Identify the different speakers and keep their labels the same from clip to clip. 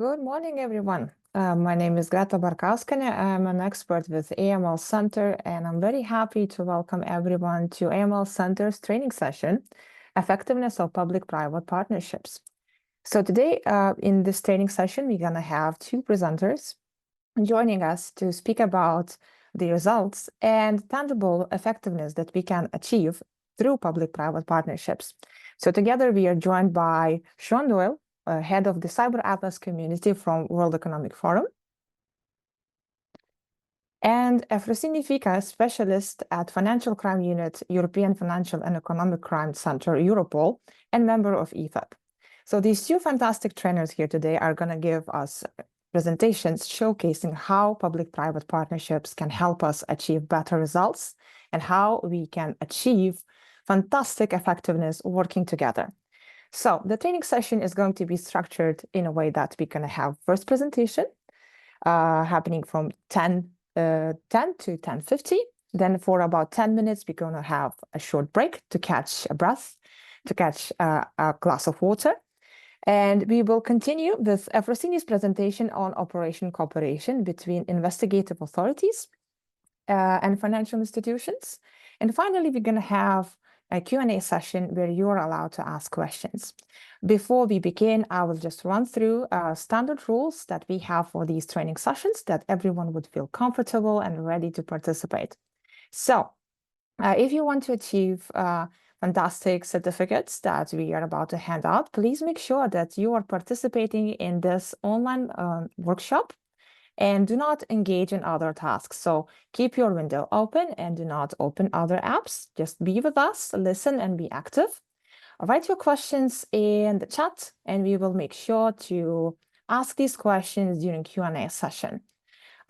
Speaker 1: Good morning, everyone. My name is Greta Barkauskane. I'm an expert with AML Center, and I'm very happy to welcome everyone to AML Center's training session, Effectiveness of Public-Private Partnerships. So today, in this training session, we're going to have two presenters joining us to speak about the results and tangible effectiveness that we can achieve through public-private partnerships. So together, we are joined by Sean Doyle, head of the Cyber Atlas community from World Economic Forum, and Efrosini Fika, specialist at Financial Crime Unit, European Financial and Economic Crime Center, Europol, and member of EFAP. So these two fantastic trainers here today are going to give us presentations showcasing how public-private partnerships can help us achieve better results and how we can achieve fantastic effectiveness working together. So the training session is going to be structured in a way that we're going to have first presentation happening from 10 to 10:50. Then for about 10 minutes, we're going to have a short break to catch a breath, to catch a glass of water. And we will continue with Efrosini's presentation on operation cooperation between investigative authorities and financial institutions. And finally, we're going to have a Q&A session where you are allowed to ask questions. Before we begin, I will just run through standard rules that we have for these training sessions that everyone would feel comfortable and ready to participate. So if you want to achieve fantastic certificates that we are about to hand out, please make sure that you are participating in this online workshop and do not engage in other tasks. So keep your window open and do not open other apps. Just be with us, listen, and be active. Write your questions in the chat, and we will make sure to ask these questions during Q&A session.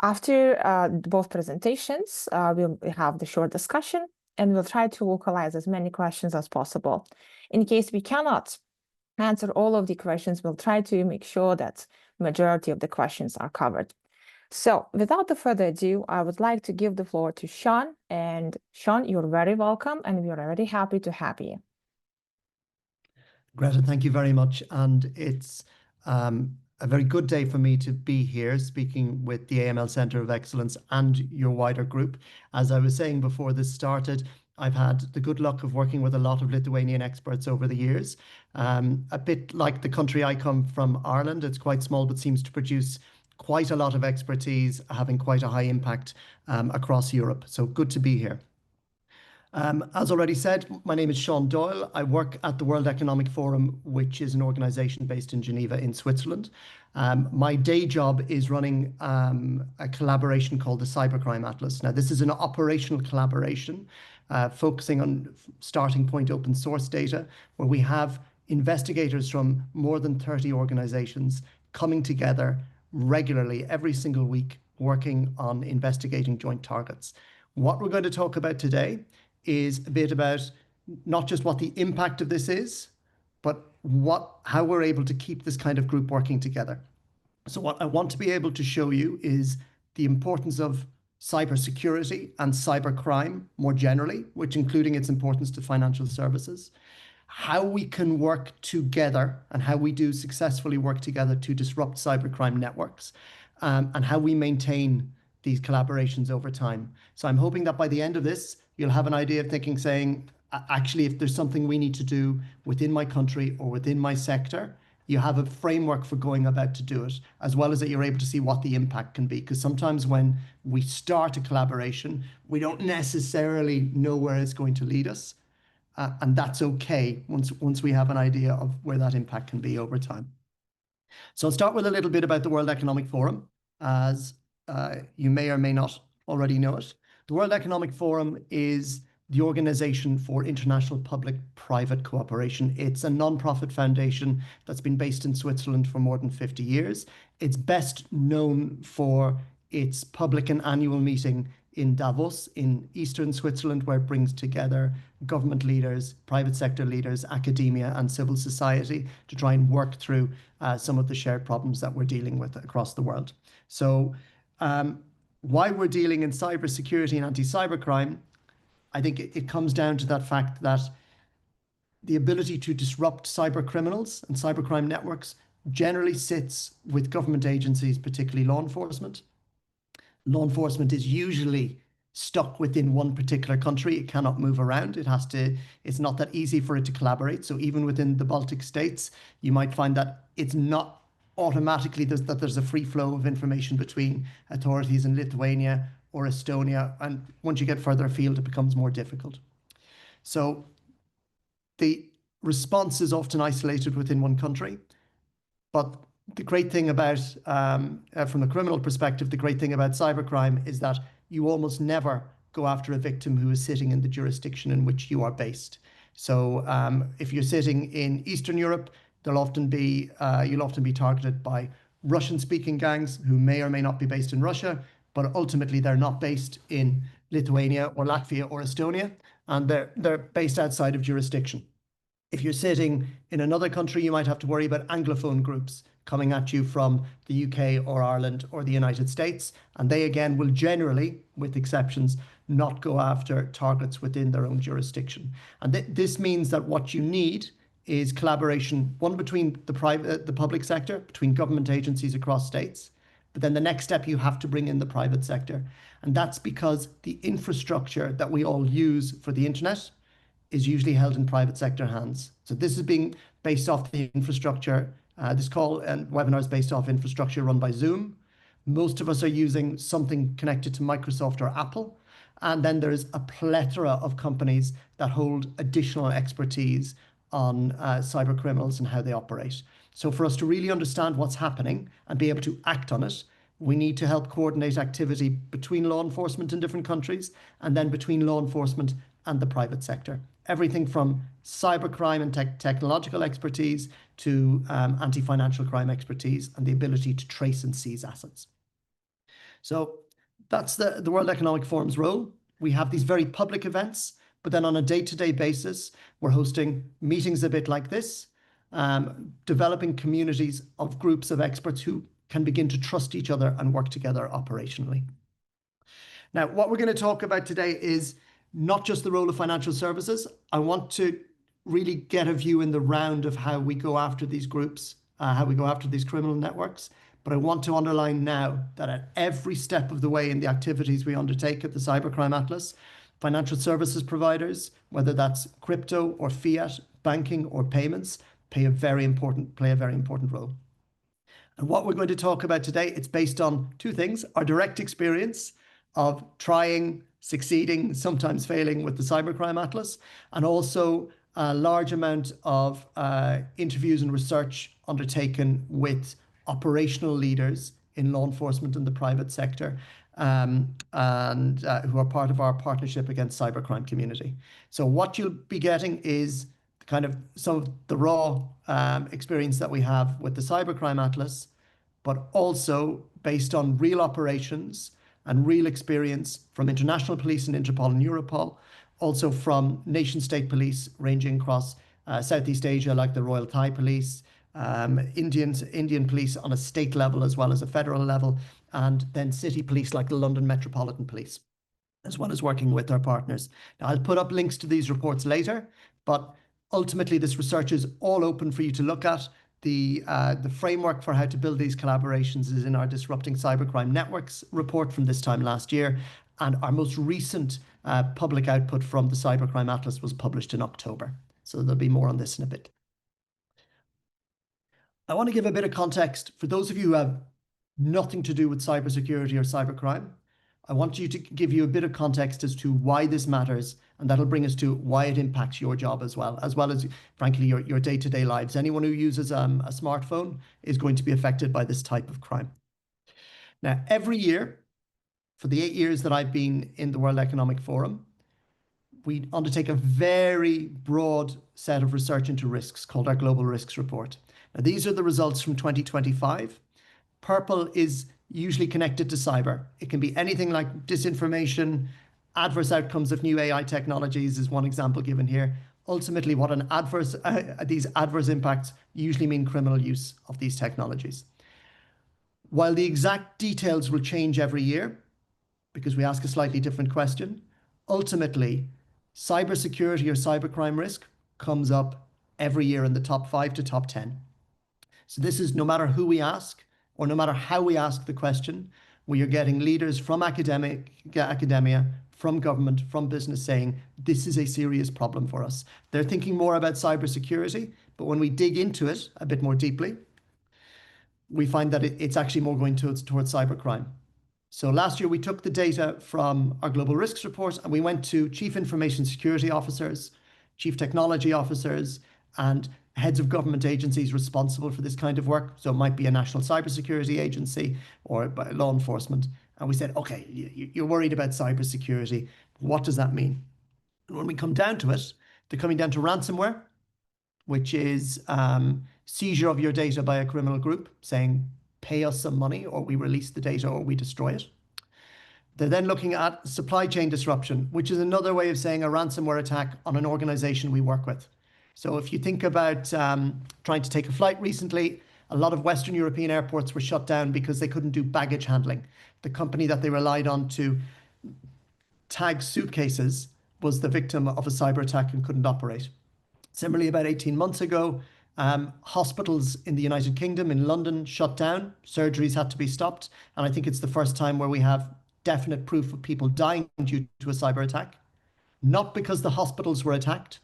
Speaker 1: After both presentations, we'll have the short discussion, and we'll try to localize as many questions as possible. In case we cannot answer all of the questions, we'll try to make sure that the majority of the questions are covered. So without further ado, I would like to give the floor to Sean. And Sean, you're very welcome, and we're very happy to have you.
Speaker 2: Greta, thank you very much. And it's a very good day for me to be here speaking with the AML Centre of Excellence and your wider group. As I was saying before this started, I've had the good luck of working with a lot of Lithuanian experts over the years. A bit like the country I come from, Ireland, it's quite small, but seems to produce quite a lot of expertise, having quite a high impact across Europe. So good to be here. As already said, my name is Sean Doyle. I work at the World Economic Forum, which is an organization based in Geneva in Switzerland. My day job is running a collaboration called the Cybercrime Atlas. Now, this is an operational collaboration focusing on starting point open source data, where we have investigators from more than 30 organizations coming together regularly every single week, working on investigating joint targets. What we're going to talk about today is a bit about not just what the impact of this is, but how we're able to keep this kind of group working together. So what I want to be able to show you is the importance of cybersecurity and cybercrime more generally, which including its importance to financial services, how we can work together and how we do successfully work together to disrupt cybercrime networks, and how we maintain these collaborations over time. So I'm hoping that by the end of this, you'll have an idea of thinking, saying, actually, if there's something we need to do within my country or within my sector, you have a framework for going about to do it, as well as that you're able to see what the impact can be. Because sometimes when we start a collaboration, we don't necessarily know where it's going to lead us. And that's okay once we have an idea of where that impact can be over time. So I'll start with a little bit about the World Economic Forum, as you may or may not already know it. The World Economic Forum is the Organization for International Public-Private Cooperation. It's a non-profit foundation that's been based in Switzerland for more than 50 years. It's best known for its public and annual meeting in Davos in eastern Switzerland, where it brings together government leaders, private sector leaders, academia, and civil society to try and work through some of the shared problems that we're dealing with across the world. So why we're dealing in cybersecurity and anti-cybercrime, I think it comes down to that fact that the ability to disrupt cyber criminals and cybercrime networks generally sits with government agencies, particularly law enforcement. Law enforcement is usually stuck within one particular country. It cannot move around. It's not that easy for it to collaborate. So even within the Baltic states, you might find that it's not automatically that there's a free flow of information between authorities in Lithuania or Estonia. And once you get further afield, it becomes more difficult. So the response is often isolated within one country. But the great thing about, from a criminal perspective, the great thing about cybercrime is that you almost never go after a victim who is sitting in the jurisdiction in which you are based. So if you're sitting in Eastern Europe, you'll often be targeted by Russian-speaking gangs who may or may not be based in Russia, but ultimately they're not based in Lithuania or Latvia or Estonia, and they're based outside of jurisdiction. If you're sitting in another country, you might have to worry about Anglophone groups coming at you from the UK or Ireland or the United States. And they, again, will generally, with exceptions, not go after targets within their own jurisdiction. And this means that what you need is collaboration, one between the public sector, between government agencies across states. But then the next step, you have to bring in the private sector. And that's because the infrastructure that we all use for the internet is usually held in private sector hands. So this is being based off the infrastructure. This call and webinar is based off infrastructure run by Zoom. Most of us are using something connected to Microsoft or Apple. And then there's a plethora of companies that hold additional expertise on cyber criminals and how they operate. So for us to really understand what's happening and be able to act on it, we need to help coordinate activity between law enforcement in different countries and then between law enforcement and the private sector. Everything from cybercrime and technological expertise to anti-financial crime expertise and the ability to trace and seize assets. So that's the World Economic Forum's role. We have these very public events, but then on a day-to-day basis, we're hosting meetings a bit like this, developing communities of groups of experts who can begin to trust each other and work together operationally. Now, what we're going to talk about today is not just the role of financial services. I want to really get a view in the round of how we go after these groups, how we go after these criminal networks. But I want to underline now that at every step of the way in the activities we undertake at the Cybercrime Atlas, financial services providers, whether that's crypto or fiat, banking or payments, play a very important role. And what we're going to talk about today, it's based on two things: our direct experience of trying, succeeding, sometimes failing with the Cybercrime Atlas, and also a large amount of interviews and research undertaken with operational leaders in law enforcement and the private sector, and who are part of our Partnership Against Cybercrime community. So what you'll be getting is kind of some of the raw experience that we have with the Cybercrime Atlas, but also based on real operations and real experience from international police and Interpol and Europol, also from nation-state police ranging across Southeast Asia, like the Royal Thai Police, Indian police on a state level as well as a federal level, and then city police like the London Metropolitan Police, as well as working with our partners. Now, I'll put up links to these reports later, but ultimately this research is all open for you to look at. The framework for how to build these collaborations is in our Disrupting Cybercrime Networks report from this time last year, and our most recent public output from the Cybercrime Atlas was published in October. So there'll be more on this in a bit. I want to give a bit of context for those of you who have nothing to do with cybersecurity or cybercrime. I want to give you a bit of context as to why this matters, and that'll bring us to why it impacts your job as well as, frankly, your day-to-day lives. Anyone who uses a smartphone is going to be affected by this type of crime. Now, every year, for the 8 years that I've been in the World Economic Forum, we undertake a very broad set of research into risks called our Global Risks Report. Now, these are the results from 2025. Purple is usually connected to cyber. It can be anything like disinformation, adverse outcomes of new AI technologies is one example given here. Ultimately, what these adverse impacts usually mean criminal use of these technologies. While the exact details will change every year, because we ask a slightly different question, ultimately, cybersecurity or cybercrime risk comes up every year in the top 5 to top 10. So this is no matter who we ask or no matter how we ask the question, we are getting leaders from academia, from government, from business saying, this is a serious problem for us. They're thinking more about cybersecurity, but when we dig into it a bit more deeply, we find that it's actually more going towards cybercrime. So last year we took the data from our global risks report and we went to chief information security officers, chief technology officers, and heads of government agencies responsible for this kind of work. So it might be a national cybersecurity agency or by law enforcement. And we said, okay, you're worried about cybersecurity. What does that mean? And when we come down to it, they're coming down to ransomware, which is seizure of your data by a criminal group saying, pay us some money or we release the data or we destroy it. They're then looking at supply chain disruption, which is another way of saying a ransomware attack on an organization we work with. So if you think about trying to take a flight recently, a lot of Western European airports were shut down because they couldn't do baggage handling. The company that they relied on to tag suitcases was the victim of a cyber attack and couldn't operate. Similarly, about 18 months ago, hospitals in the United Kingdom, in London, shut down. Surgeries had to be stopped. And I think it's the first time where we have definite proof of people dying due to a cyber attack. Not because the hospitals were attacked,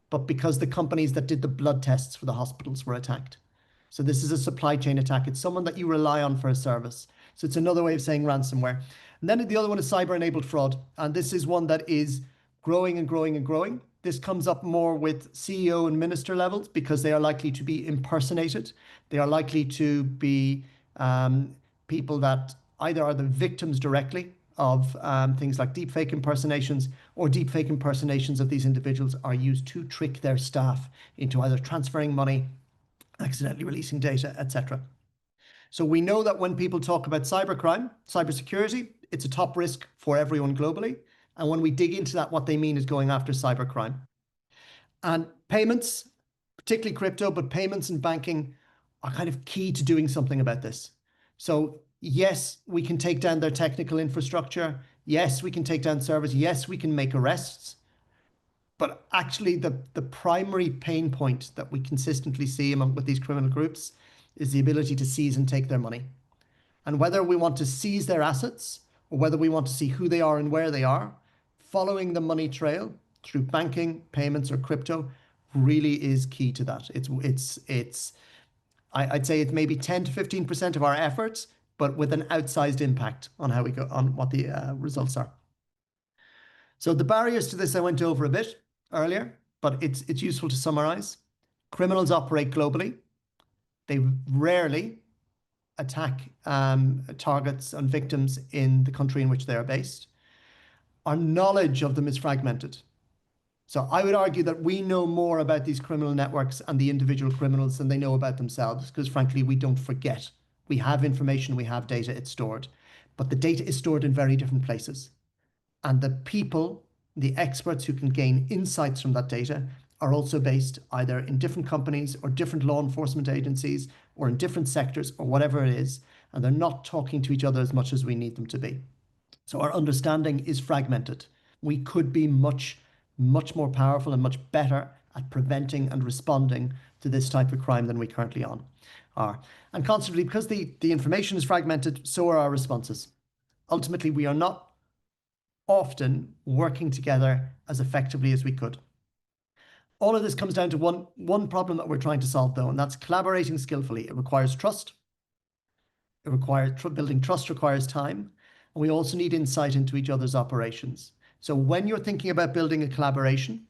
Speaker 2: but because the companies that did the blood tests for the hospitals were attacked. So this is a supply chain attack. It's someone that you rely on for a service. So it's another way of saying ransomware. And then the other one is cyber-enabled fraud. And this is one that is growing and growing and growing. This comes up more with CEO and minister levels because they are likely to be impersonated. They are likely to be people that either are the victims directly of things like deepfake impersonations, or deepfake impersonations of these individuals are used to trick their staff into either transferring money, accidentally releasing data, etc. So we know that when people talk about cybercrime, cybersecurity, it's a top risk for everyone globally. And when we dig into that, what they mean is going after cybercrime. And payments, particularly crypto, but payments and banking are kind of key to doing something about this. So yes, we can take down their technical infrastructure. Yes, we can take down servers. Yes, we can make arrests. But actually the primary pain point that we consistently see with these criminal groups is the ability to seize and take their money. And whether we want to seize their assets or whether we want to see who they are and where they are, following the money trail through banking, payments, or crypto really is key to that. I'd say it's maybe 10 to 15% of our efforts, but with an outsized impact on how we go on what the results are. So the barriers to this I went over a bit earlier, but it's useful to summarize. Criminals operate globally. They rarely attack targets and victims in the country in which they are based. Our knowledge of them is fragmented. So I would argue that we know more about these criminal networks and the individual criminals than they know about themselves, because frankly, we don't forget. We have information, we have data, it's stored. But the data is stored in very different places. And the people, the experts who can gain insights from that data are also based either in different companies or different law enforcement agencies or in different sectors or whatever it is. And they're not talking to each other as much as we need them to be. So our understanding is fragmented. We could be much more powerful and much better at preventing and responding to this type of crime than we currently are. And constantly, because the information is fragmented, so are our responses. Ultimately, we are not often working together as effectively as we could. All of this comes down to one problem that we're trying to solve, though, and that's collaborating skillfully. It requires trust. It requires building trust requires time. And we also need insight into each other's operations. So when you're thinking about building a collaboration,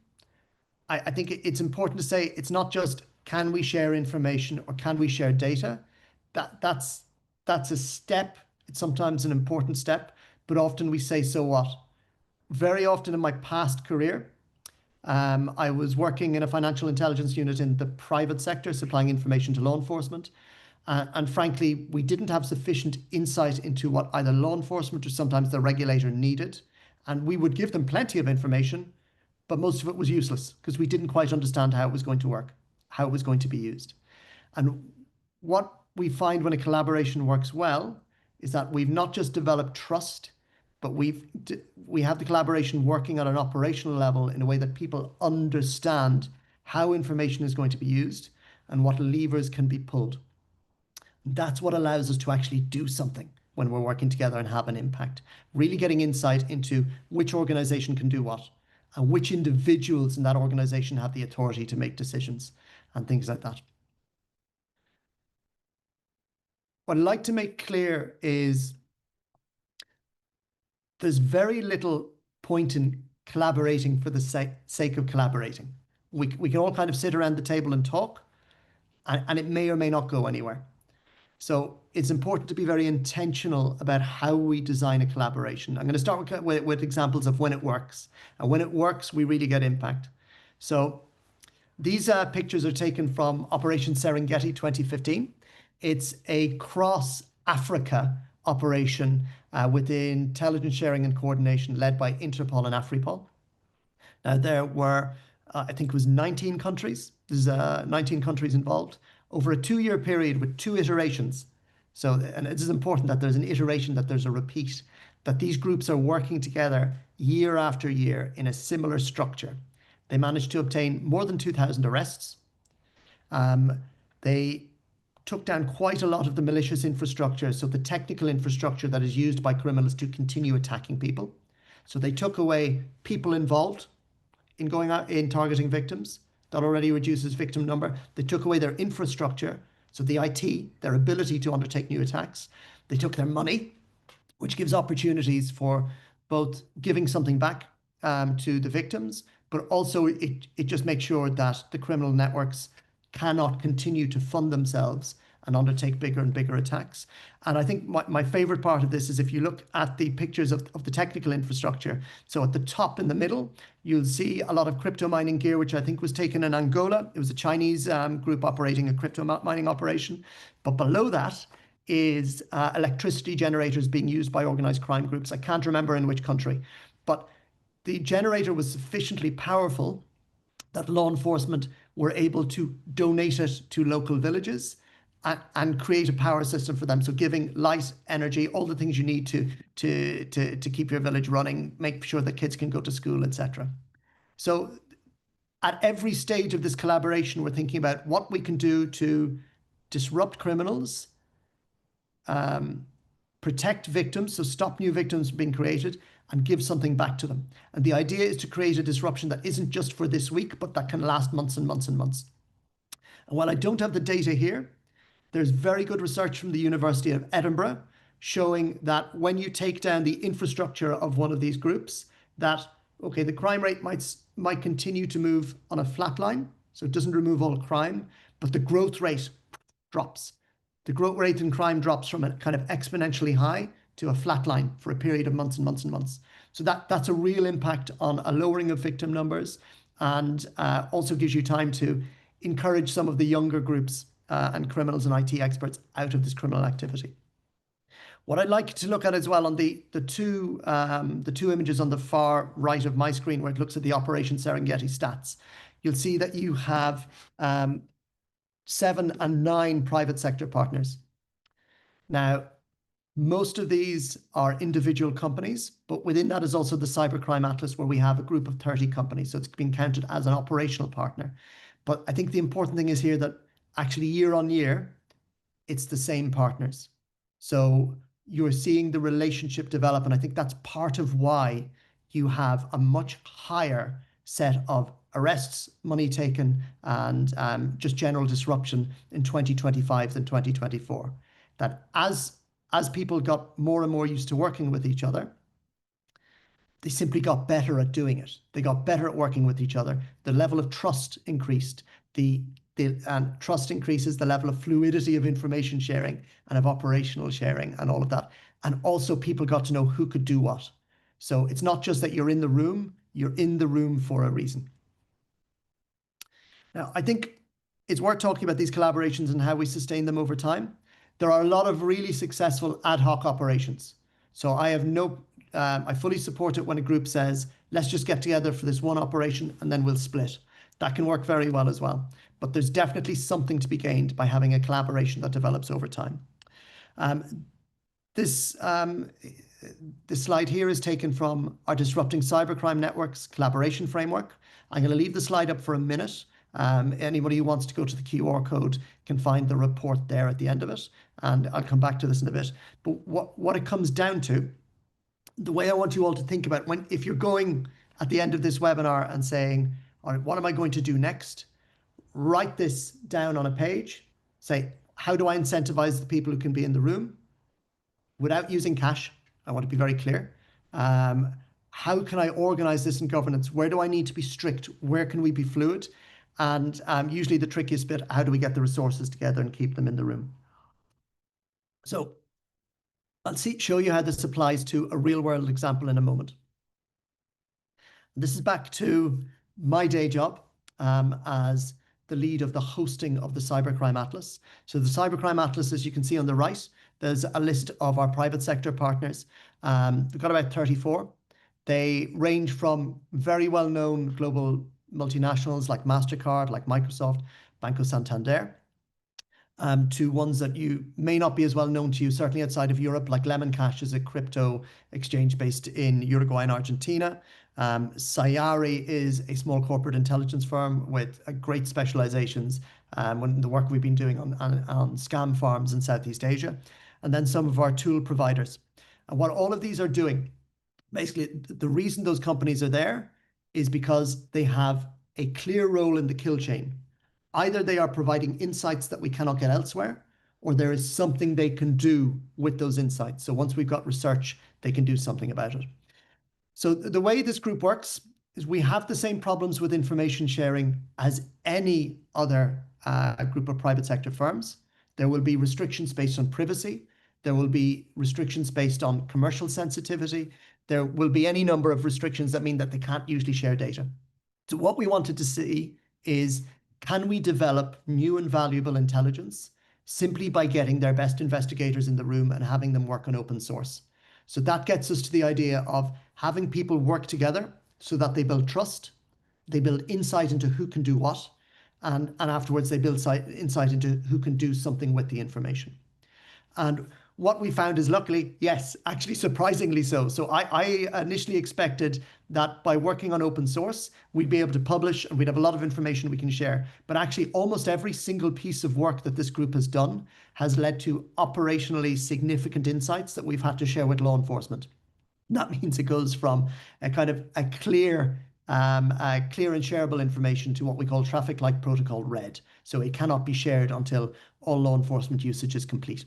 Speaker 2: I think it's important to say it's not just can we share information or can we share data? That's a step. It's sometimes an important step, but often we say, so what? Very often in my past career, I was working in a financial intelligence unit in the private sector, supplying information to law enforcement. And frankly, we didn't have sufficient insight into what either law enforcement or sometimes the regulator needed. And we would give them plenty of information, but most of it was useless because we didn't quite understand how it was going to work, how it was going to be used. And what we find when a collaboration works well is that we've not just developed trust, but we have the collaboration working on an operational level in a way that people understand how information is going to be used and what levers can be pulled. That's what allows us to actually do something when we're working together and have an impact. Really getting insight into which organization can do what and which individuals in that organization have the authority to make decisions and things like that. What I'd like to make clear is there's very little point in collaborating for the sake of collaborating. We can all kind of sit around the table and talk, and it may or may not go anywhere. So it's important to be very intentional about how we design a collaboration. I'm going to start with examples of when it works. And when it works, we really get impact. So these pictures are taken from Operation Serengeti 2015. It's a cross-Africa operation with intelligence sharing and coordination led by Interpol and Afripol. Now, there were, I think it was 19 countries. There's 19 countries involved over a 2-year period with 2 iterations. So, and it is important that there's an iteration, that there's a repeat, that these groups are working together year after year in a similar structure. They managed to obtain more than 2,000 arrests. They took down quite a lot of the malicious infrastructure, so the technical infrastructure that is used by criminals to continue attacking people. So they took away people involved in going out in targeting victims. That already reduces victim number. They took away their infrastructure, so the IT, their ability to undertake new attacks. They took their money, which gives opportunities for both giving something back to the victims, but also it just makes sure that the criminal networks cannot continue to fund themselves and undertake bigger and bigger attacks. And I think my favorite part of this is if you look at the pictures of the technical infrastructure. So at the top in the middle, you'll see a lot of crypto mining gear, which I think was taken in Angola. It was a Chinese group operating a crypto mining operation. But below that is electricity generators being used by organized crime groups. I can't remember in which country, but the generator was sufficiently powerful that law enforcement were able to donate it to local villages and create a power system for them. So giving light, energy, all the things you need to keep your village running, make sure that kids can go to school, etc. So at every stage of this collaboration, we're thinking about what we can do to disrupt criminals, protect victims, so stop new victims from being created, and give something back to them. And the idea is to create a disruption that isn't just for this week, but that can last months and months and months. And while I don't have the data here, there's very good research from the University of Edinburgh showing that when you take down the infrastructure of one of these groups, that, okay, the crime rate might continue to move on a flat line, so it doesn't remove all crime, but the growth rate drops. The growth rate in crime drops from a kind of exponentially high to a flat line for a period of months and months and months. So that's a real impact on a lowering of victim numbers, and also gives you time to encourage some of the younger groups and criminals and IT experts out of this criminal activity. What I'd like to look at as well on the two images on the far right of my screen, where it looks at the Operation Serengeti stats, you'll see that you have 7 and 9 private sector partners. Now, most of these are individual companies, but within that is also the Cybercrime Atlas, where we have a group of 30 companies. So it's being counted as an operational partner. But I think the important thing is here that actually year on year, it's the same partners. So you're seeing the relationship develop. And I think that's part of why you have a much higher set of arrests, money taken, and just general disruption in 2025 than 2024. That as people got more and more used to working with each other, they simply got better at doing it. They got better at working with each other. The level of trust increased. And trust increases the level of fluidity of information sharing and of operational sharing and all of that. And also people got to know who could do what. So it's not just that you're in the room for a reason. Now, I think it's worth talking about these collaborations and how we sustain them over time. There are a lot of really successful ad hoc operations. So I fully support it when a group says, let's just get together for this one operation and then we'll split. That can work very well as well. But there's definitely something to be gained by having a collaboration that develops over time. This slide here is taken from our Disrupting Cybercrime Networks collaboration framework. I'm going to leave the slide up for a minute Anybody who wants to go to the QR code can find the report there at the end of it. And I'll come back to this in a bit. But what it comes down to, the way I want you all to think about if you're going at the end of this webinar and saying, all right, what am I going to do next? Write this down on a page. Say, how do I incentivize the people who can be in the room without using cash? I want to be very clear. How can I organize this in governance? Where do I need to be strict? Where can we be fluid? And usually the trickiest bit, how do we get the resources together and keep them in the room? So I'll show you how this applies to a real world example in a moment. This is back to my day job as the lead of the hosting of the Cybercrime Atlas. So the Cybercrime Atlas, as you can see on the right, there's a list of our private sector partners. We've got about 34. They range from very well-known global multinationals like MasterCard, like Microsoft, Banco Santander, to ones that you may not be as well known to you, certainly outside of Europe, like Lemon Cash is a crypto exchange based in Uruguay and Argentina. Sayari is a small corporate intelligence firm with great specializations when the work we've been doing on scam farms in Southeast Asia. And then some of our tool providers. And what all of these are doing, basically, the reason those companies are there is because they have a clear role in the kill chain. Either they are providing insights that we cannot get elsewhere, or there is something they can do with those insights. So once we've got research, they can do something about it. So the way this group works is we have the same problems with information sharing as any other group of private sector firms. There will be restrictions based on privacy. There will be restrictions based on commercial sensitivity. There will be any number of restrictions that mean that they can't usually share data. So what we wanted to see is, can we develop new and valuable intelligence simply by getting their best investigators in the room and having them work on open source? So that gets us to the idea of having people work together so that they build trust, they build insight into who can do what, and afterwards they build insight into who can do something with the information. And what we found is, luckily, yes, actually surprisingly so. So I initially expected that by working on open source, we'd be able to publish and we'd have a lot of information we can share. But actually, almost every single piece of work that this group has done has led to operationally significant insights that we've had to share with law enforcement. That means it goes from a kind of a clear and shareable information to what we call traffic light protocol red. So it cannot be shared until all law enforcement usage is complete.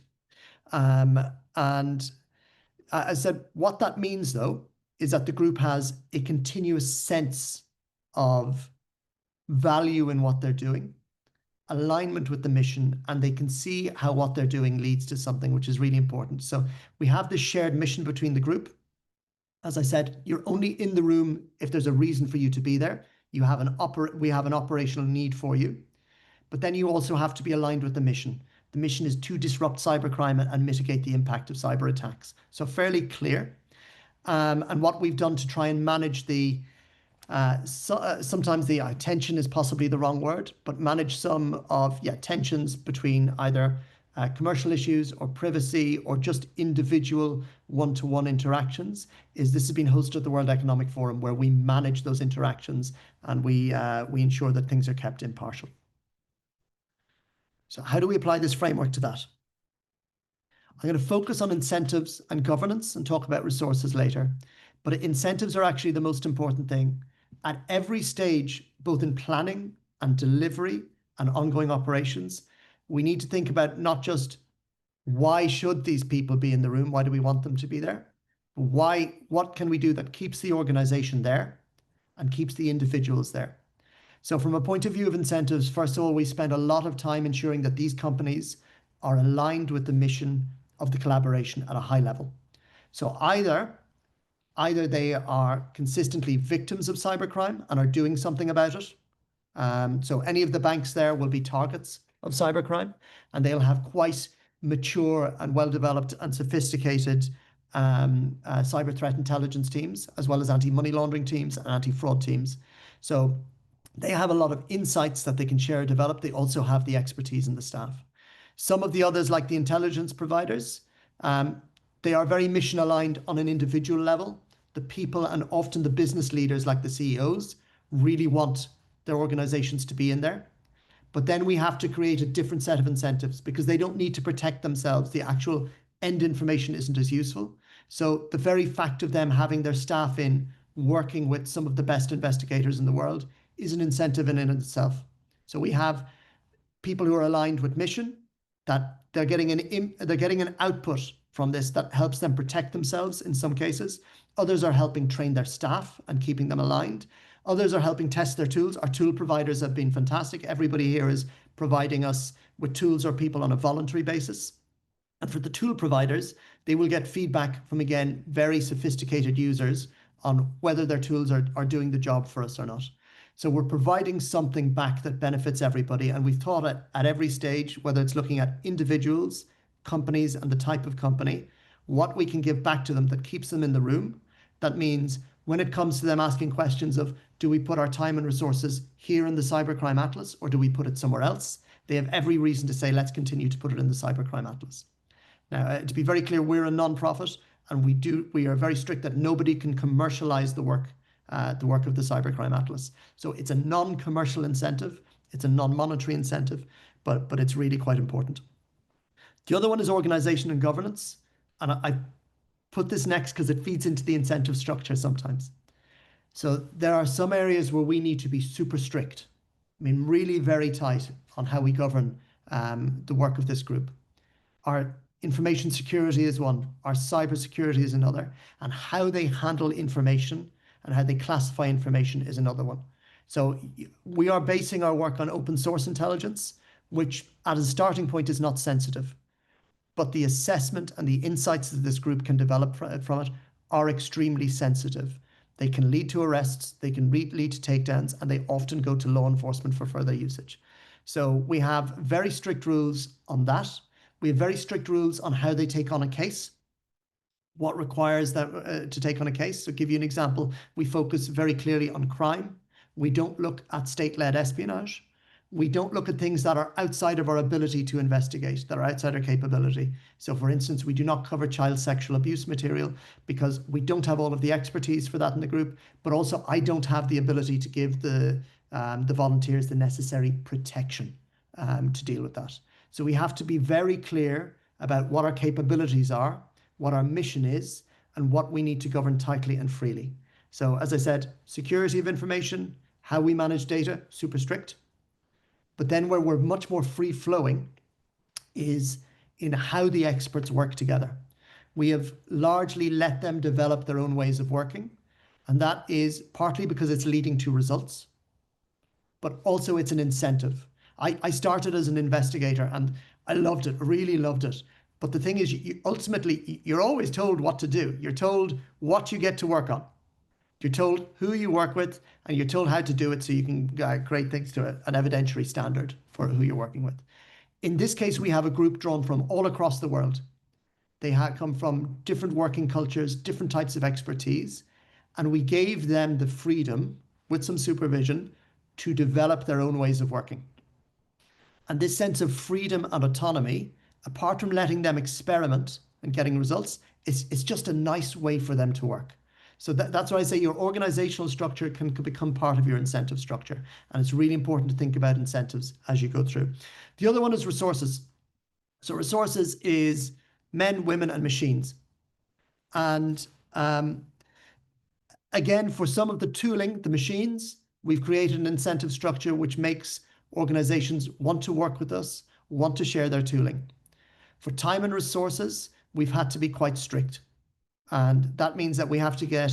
Speaker 2: And as I said, what that means, though, is that the group has a continuous sense of value in what they're doing, alignment with the mission, and they can see how what they're doing leads to something, which is really important. So we have this shared mission between the group. As I said, you're only in the room if there's a reason for you to be there. We have an operational need for you. But then you also have to be aligned with the mission. The mission is to disrupt cybercrime and mitigate the impact of cyber attacks. So fairly clear. And what we've done to try and manage sometimes the tension is possibly the wrong word, but manage some of tensions between either commercial issues or privacy or just individual one-to-one interactions, is this has been hosted at the World Economic Forum, where we manage those interactions and we ensure that things are kept impartial. So how do we apply this framework to that? I'm going to focus on incentives and governance and talk about resources later. But incentives are actually the most important thing. At every stage, both in planning and delivery and ongoing operations, we need to think about not just why should these people be in the room? Why do we want them to be there? What can we do that keeps the organization there and keeps the individuals there? So from a point of view of incentives, first of all, we spend a lot of time ensuring that these companies are aligned with the mission of the collaboration at a high level. So either they are consistently victims of cybercrime and are doing something about it. So any of the banks there will be targets of cybercrime, and they'll have quite mature and well-developed and sophisticated cyber threat intelligence teams, as well as anti-money laundering teams and anti-fraud teams. So they have a lot of insights that they can share and develop. They also have the expertise in the staff. Some of the others, like the intelligence providers, they are very mission aligned on an individual level. The people and often the business leaders, like the CEOs, really want their organizations to be in there. But then we have to create a different set of incentives because they don't need to protect themselves. The actual end information isn't as useful. So the very fact of them having their staff in working with some of the best investigators in the world is an incentive in and of itself. So we have people who are aligned with mission, that they're getting an output from this that helps them protect themselves in some cases. Others are helping train their staff and keeping them aligned. Others are helping test their tools. Our tool providers have been fantastic. Everybody here is providing us with tools or people on a voluntary basis. And for the tool providers, they will get feedback from, again, very sophisticated users on whether their tools are doing the job for us or not. So we're providing something back that benefits everybody. And we've thought at every stage, whether it's looking at individuals, companies, and the type of company, what we can give back to them that keeps them in the room. That means when it comes to them asking questions of, do we put our time and resources here in the Cybercrime Atlas, or do we put it somewhere else? They have every reason to say, let's continue to put it in the Cybercrime Atlas. Now, to be very clear, we're a non-profit, and we are very strict that nobody can commercialize the work of the Cybercrime Atlas. So it's a non-commercial incentive, it's a non-monetary incentive, but it's really quite important. The other one is organization and governance, and I put this next because it feeds into the incentive structure sometimes. So there are some areas where we need to be super strict. I mean, really very tight on how we govern the work of this group. Our information security is one, our cybersecurity is another, and how they handle information and how they classify information is another one. So we are basing our work on open source intelligence, which at a starting point is not sensitive. But the assessment and the insights that this group can develop from it are extremely sensitive. They can lead to arrests, they can lead to takedowns, and they often go to law enforcement for further usage. So we have very strict rules on that. We have very strict rules on how they take on a case, what requires that to take on a case. So to give you an example, we focus very clearly on crime. We don't look at state-led espionage. We don't look at things that are outside of our ability to investigate, that are outside our capability. So for instance, we do not cover child sexual abuse material because we don't have all of the expertise for that in the group, but also I don't have the ability to give the volunteers the necessary protection to deal with that. So we have to be very clear about what our capabilities are, what our mission is, and what we need to govern tightly and freely. So as I said, security of information, how we manage data, super strict. But then where we're much more free-flowing is in how the experts work together. We have largely let them develop their own ways of working, and that is partly because it's leading to results, but also it's an incentive. I started as an investigator and I loved it, really loved it. But the thing is, ultimately, you're always told what to do. You're told what you get to work on. You're told who you work with, and you're told how to do it so you can create things to an evidentiary standard for who you're working with. In this case, we have a group drawn from all across the world. They come from different working cultures, different types of expertise, and we gave them the freedom, with some supervision, to develop their own ways of working. And this sense of freedom and autonomy, apart from letting them experiment and getting results, it's just a nice way for them to work. So that's why I say your organizational structure can become part of your incentive structure. And it's really important to think about incentives as you go through. The other one is resources. So resources is men, women, and machines. And again, for some of the tooling, the machines, we've created an incentive structure which makes organizations want to work with us, want to share their tooling. For time and resources, we've had to be quite strict. And that means that we have to get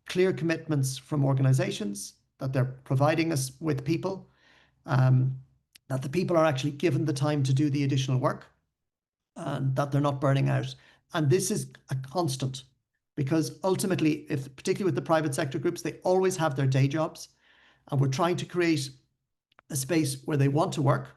Speaker 2: clear commitments from organizations that they're providing us with people, that the people are actually given the time to do the additional work, and that they're not burning out. And this is a constant because ultimately, particularly with the private sector groups, they always have their day jobs. And we're trying to create a space where they want to work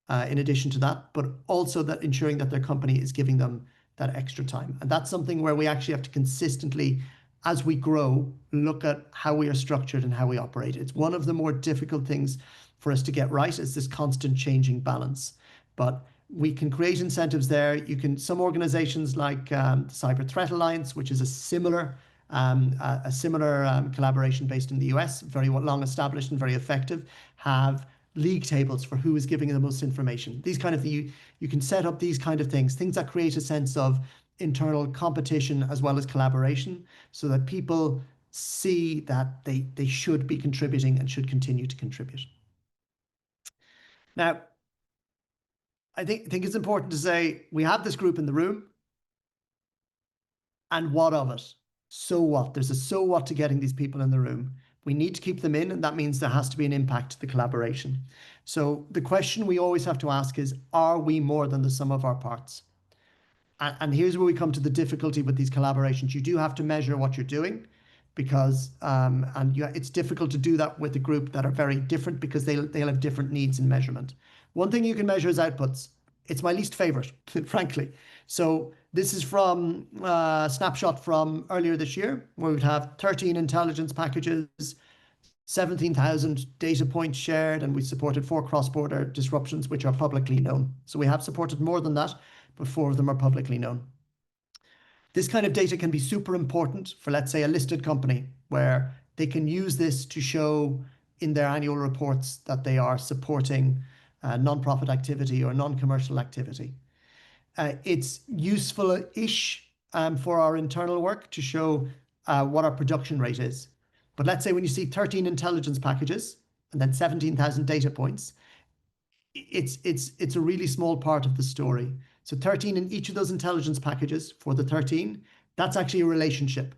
Speaker 2: in addition to that, but also that ensuring that their company is giving them that extra time. And that's something where we actually have to consistently, as we grow, look at how we are structured and how we operate. It's one of the more difficult things for us to get right, is this constant changing balance. But we can create incentives there. Some organizations like the Cyber Threat Alliance, which is a similar a similar collaboration based in the US, very long established and very effective, have league tables for who is giving the most information. These kind of you can set up these kind of things that create a sense of internal competition as well as collaboration, so that people see that they should be contributing and should continue to contribute. Now, I think it's important to say we have this group in the room, and what of it? So what? There's a so what to getting these people in the room. We need to keep them in, and that means there has to be an impact to the collaboration. So the question we always have to ask is, are we more than the sum of our parts? And here's where we come to the difficulty with these collaborations. You do have to measure what you're doing, because it's difficult to do that with a group that are very different, because they'll have different needs in measurement. One thing you can measure is outputs. It's my least favorite, frankly. So this is from a snapshot from earlier this year, where we'd have 13 intelligence packages, 17,000 data points shared, and we supported 4 cross-border disruptions, which are publicly known. So we have supported more than that, but 4 of them are publicly known. This kind of data can be super important for, let's say, a listed company, where they can use this to show in their annual reports that they are supporting non-profit activity or non-commercial activity. It's useful-ish for our internal work to show what our production rate is. But let's say when you see 13 intelligence packages and then 17,000 data points, it's a really small part of the story. So 13 in each of those intelligence packages for the 13, that's actually a relationship.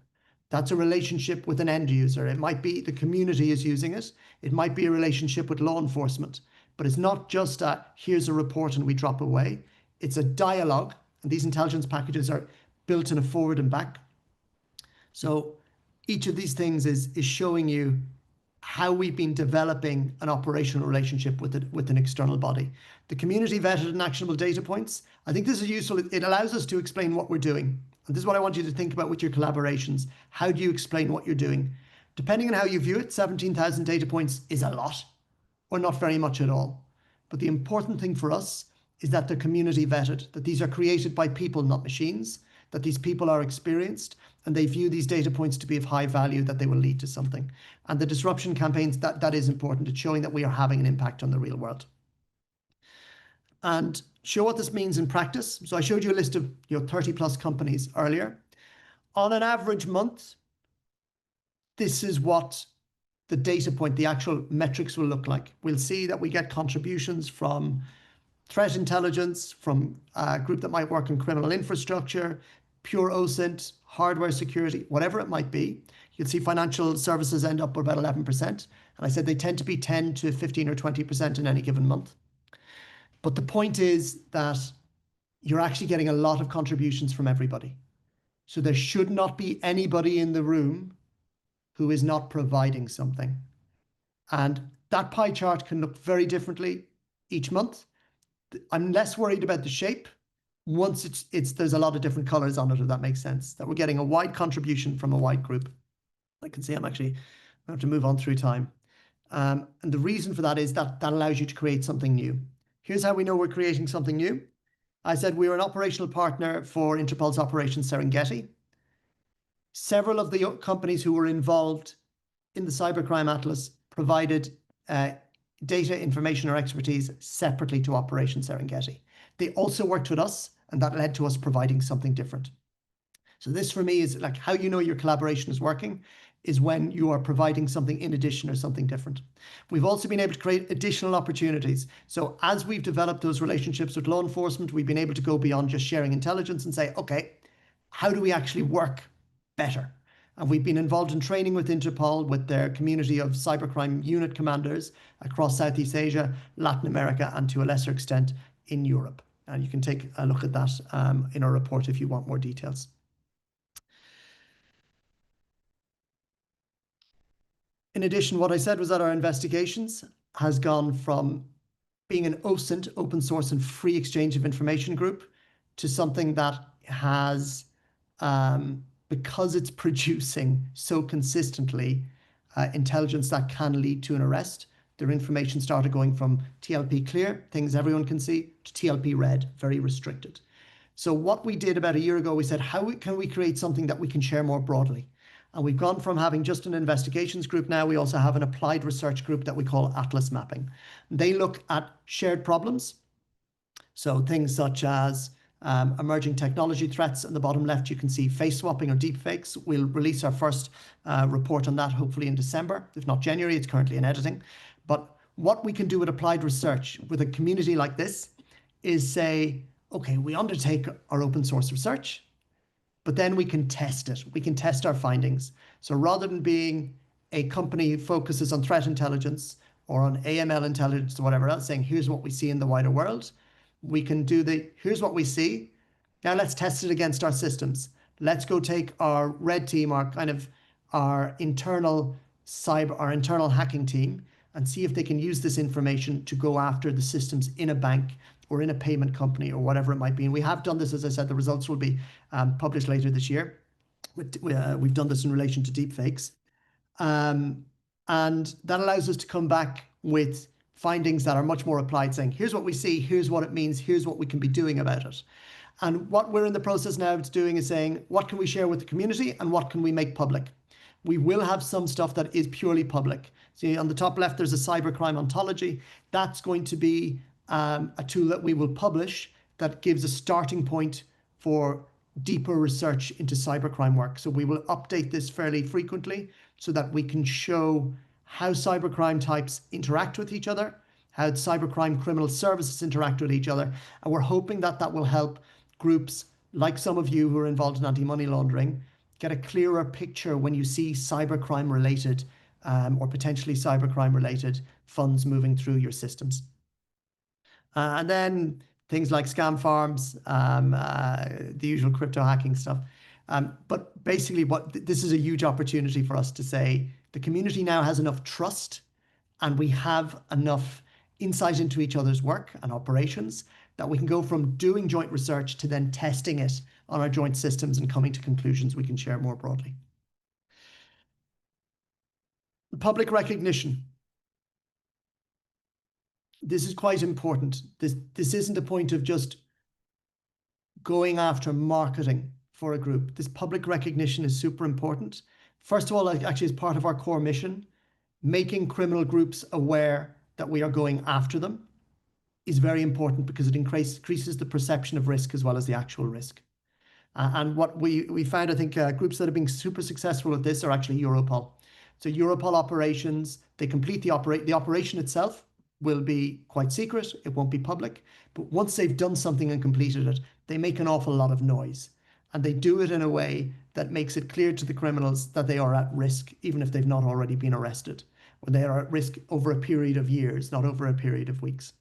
Speaker 2: That's a relationship with an end user. It might be the community is using it. It might be a relationship with law enforcement. But it's not just here's a report and we drop away. It's a dialogue, and these intelligence packages are built in a forward and back. So each of these things is showing you how we've been developing an operational relationship with an external body. The community vetted and actionable data points, I think this is useful. It allows us to explain what we're doing. And this is what I want you to think about with your collaborations. How do you explain what you're doing? Depending on how you view it, 17,000 data points is a lot, or not very much at all. But the important thing for us is that they're community vetted, that these are created by people, not machines, that these people are experienced, and they view these data points to be of high value, that they will lead to something. And the disruption campaigns, that is important. It's showing that we are having an impact on the real world. And show what this means in practice. So I showed you a list of 30 plus companies earlier. On an average month, this is what the data point, the actual metrics will look like. We'll see that we get contributions from threat intelligence, from a group that might work in criminal infrastructure, pure OSINT, hardware security, whatever it might be. You'll see financial services end up with about 11%. And I said they tend to be 10 to 15 or 20% in any given month. But the point is that you're actually getting a lot of contributions from everybody. So there should not be anybody in the room who is not providing something. And that pie chart can look very differently each month. I'm less worried about the shape once there's a lot of different colors on it, if that makes sense, that we're getting a wide contribution from a wide group. I can see I have to move on through time. And the reason for that is that allows you to create something new. Here's how we know we're creating something new. I said we were an operational partner for Interpol's Operation Serengeti. Several of the companies who were involved in the Cybercrime Atlas provided data, information, or expertise separately to Operation Serengeti. They also worked with us, and that led to us providing something different. So this for me is like how you know your collaboration is working is when you are providing something in addition or something different. We've also been able to create additional opportunities. So as we've developed those relationships with law enforcement, we've been able to go beyond just sharing intelligence and say, okay, how do we actually work better? And we've been involved in training with Interpol, with their community of cybercrime unit commanders across Southeast Asia, Latin America, and to a lesser extent in Europe. And you can take a look at that in our report if you want more details. In addition, what I said was that our investigations has gone from being an OSINT, open source and free exchange of information group, to something that has, because it's producing so consistently intelligence that can lead to an arrest, their information started going from TLP clear, things everyone can see, to TLP red, very restricted. So what we did about a year ago, we said, how can we create something that we can share more broadly? And we've gone from having just an investigations group now, we also have an applied research group that we call Atlas Mapping. They look at shared problems. So things such as emerging technology threats. In the bottom left, you can see face swapping or deepfakes. We'll release our first report on that hopefully in December, if not January. It's currently in editing. But what we can do with applied research with a community like this is say, okay, we undertake our open source research, but then we can test it. We can test our findings. So rather than being a company focuses on threat intelligence or on AML intelligence or whatever else, saying, here's what we see in the wider world, we can do here's what we see. Now let's test it against our systems. Let's go take our red team, our internal hacking team, and see if they can use this information to go after the systems in a bank or in a payment company or whatever it might be. And we have done this, as I said, the results will be published later this year. We've done this in relation to deepfakes. And that allows us to come back with findings that are much more applied, saying, here's what we see, here's what it means, here's what we can be doing about it. And what we're in the process now of doing is saying, what can we share with the community and what can we make public? We will have some stuff that is purely public. See, on the top left, there's a cybercrime ontology. That's going to be a tool that we will publish that gives a starting point for deeper research into cybercrime work. So we will update this fairly frequently so that we can show how cybercrime types interact with each other, how cybercrime criminal services interact with each other. And we're hoping that that will help groups like some of you who are involved in anti-money laundering get a clearer picture when you see cybercrime related or potentially cybercrime related funds moving through your systems. And then things like scam farms, the usual crypto hacking stuff. But basically this is a huge opportunity for us to say the community now has enough trust and we have enough insight into each other's work and operations that we can go from doing joint research to then testing it on our joint systems and coming to conclusions we can share more broadly. Public recognition. This is quite important. This isn't a point of just going after marketing for a group. This public recognition is super important. First of all, actually as part of our core mission, making criminal groups aware that we are going after them is very important because it increases the perception of risk as well as the actual risk. And what we found, I think, groups that have been super successful at this are actually Europol. So Europol operations, they complete the operation itself will be quite secret. It won't be public. But once they've done something and completed it, they make an awful lot of noise. And they do it in a way that makes it clear to the criminals that they are at risk, even if they've not already been arrested. Or they are at risk over a period of years, not over a period of weeks.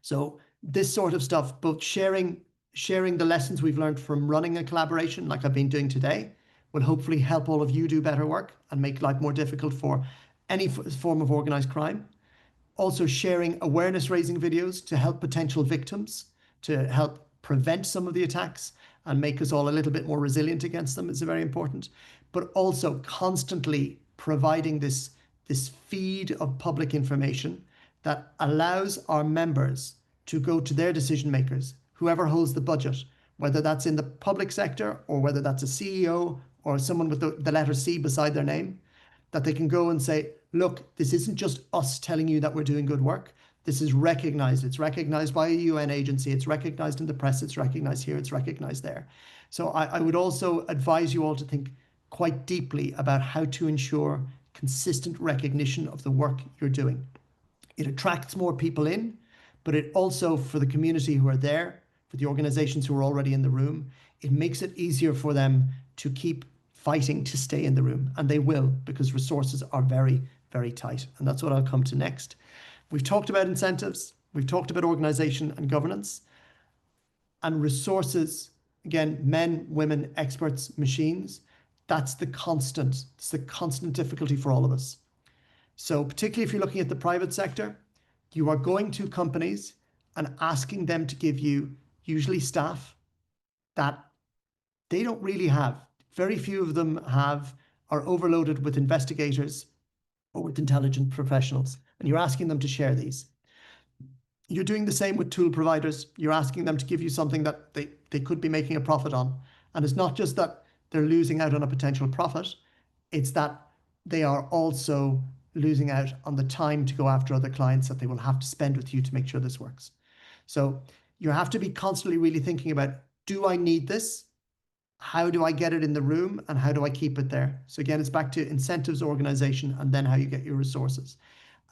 Speaker 2: So this sort of stuff, both sharing the lessons we've learned from running a collaboration like I've been doing today, will hopefully help all of you do better work and make life more difficult for any form of organized crime. Also sharing awareness raising videos to help potential victims, to help prevent some of the attacks and make us all a little bit more resilient against them is very important. But also constantly providing this feed of public information that allows our members to go to their decision makers, whoever holds the budget, whether that's in the public sector or whether that's a CEO or someone with the letter C beside their name, that they can go and say, look, this isn't just us telling you that we're doing good work. This is recognized. It's recognized by a UN agency. It's recognized in the press. It's recognized here. It's recognized there. So I would also advise you all to think quite deeply about how to ensure consistent recognition of the work you're doing. It attracts more people in, but it also, for the community who are there, for the organizations who are already in the room, it makes it easier for them to keep fighting to stay in the room. And they will, because resources are very, very tight. And that's what I'll come to next. We've talked about incentives. We've talked about organization and governance. And resources, again, men, women, experts, machines, that's the constant. It's the constant difficulty for all of us. So particularly if you're looking at the private sector, you are going to companies and asking them to give you usually staff that they don't really have. Very few of them are overloaded with investigators or with intelligent professionals, and you're asking them to share these. You're doing the same with tool providers. You're asking them to give you something that they could be making a profit on. And it's not just that they're losing out on a potential profit, It's that they are also losing out on the time to go after other clients that they will have to spend with you to make sure this works. So you have to be constantly really thinking about, do I need this? How do I get it in the room, and how do I keep it there? So again, it's back to incentives, organization, and then how you get your resources.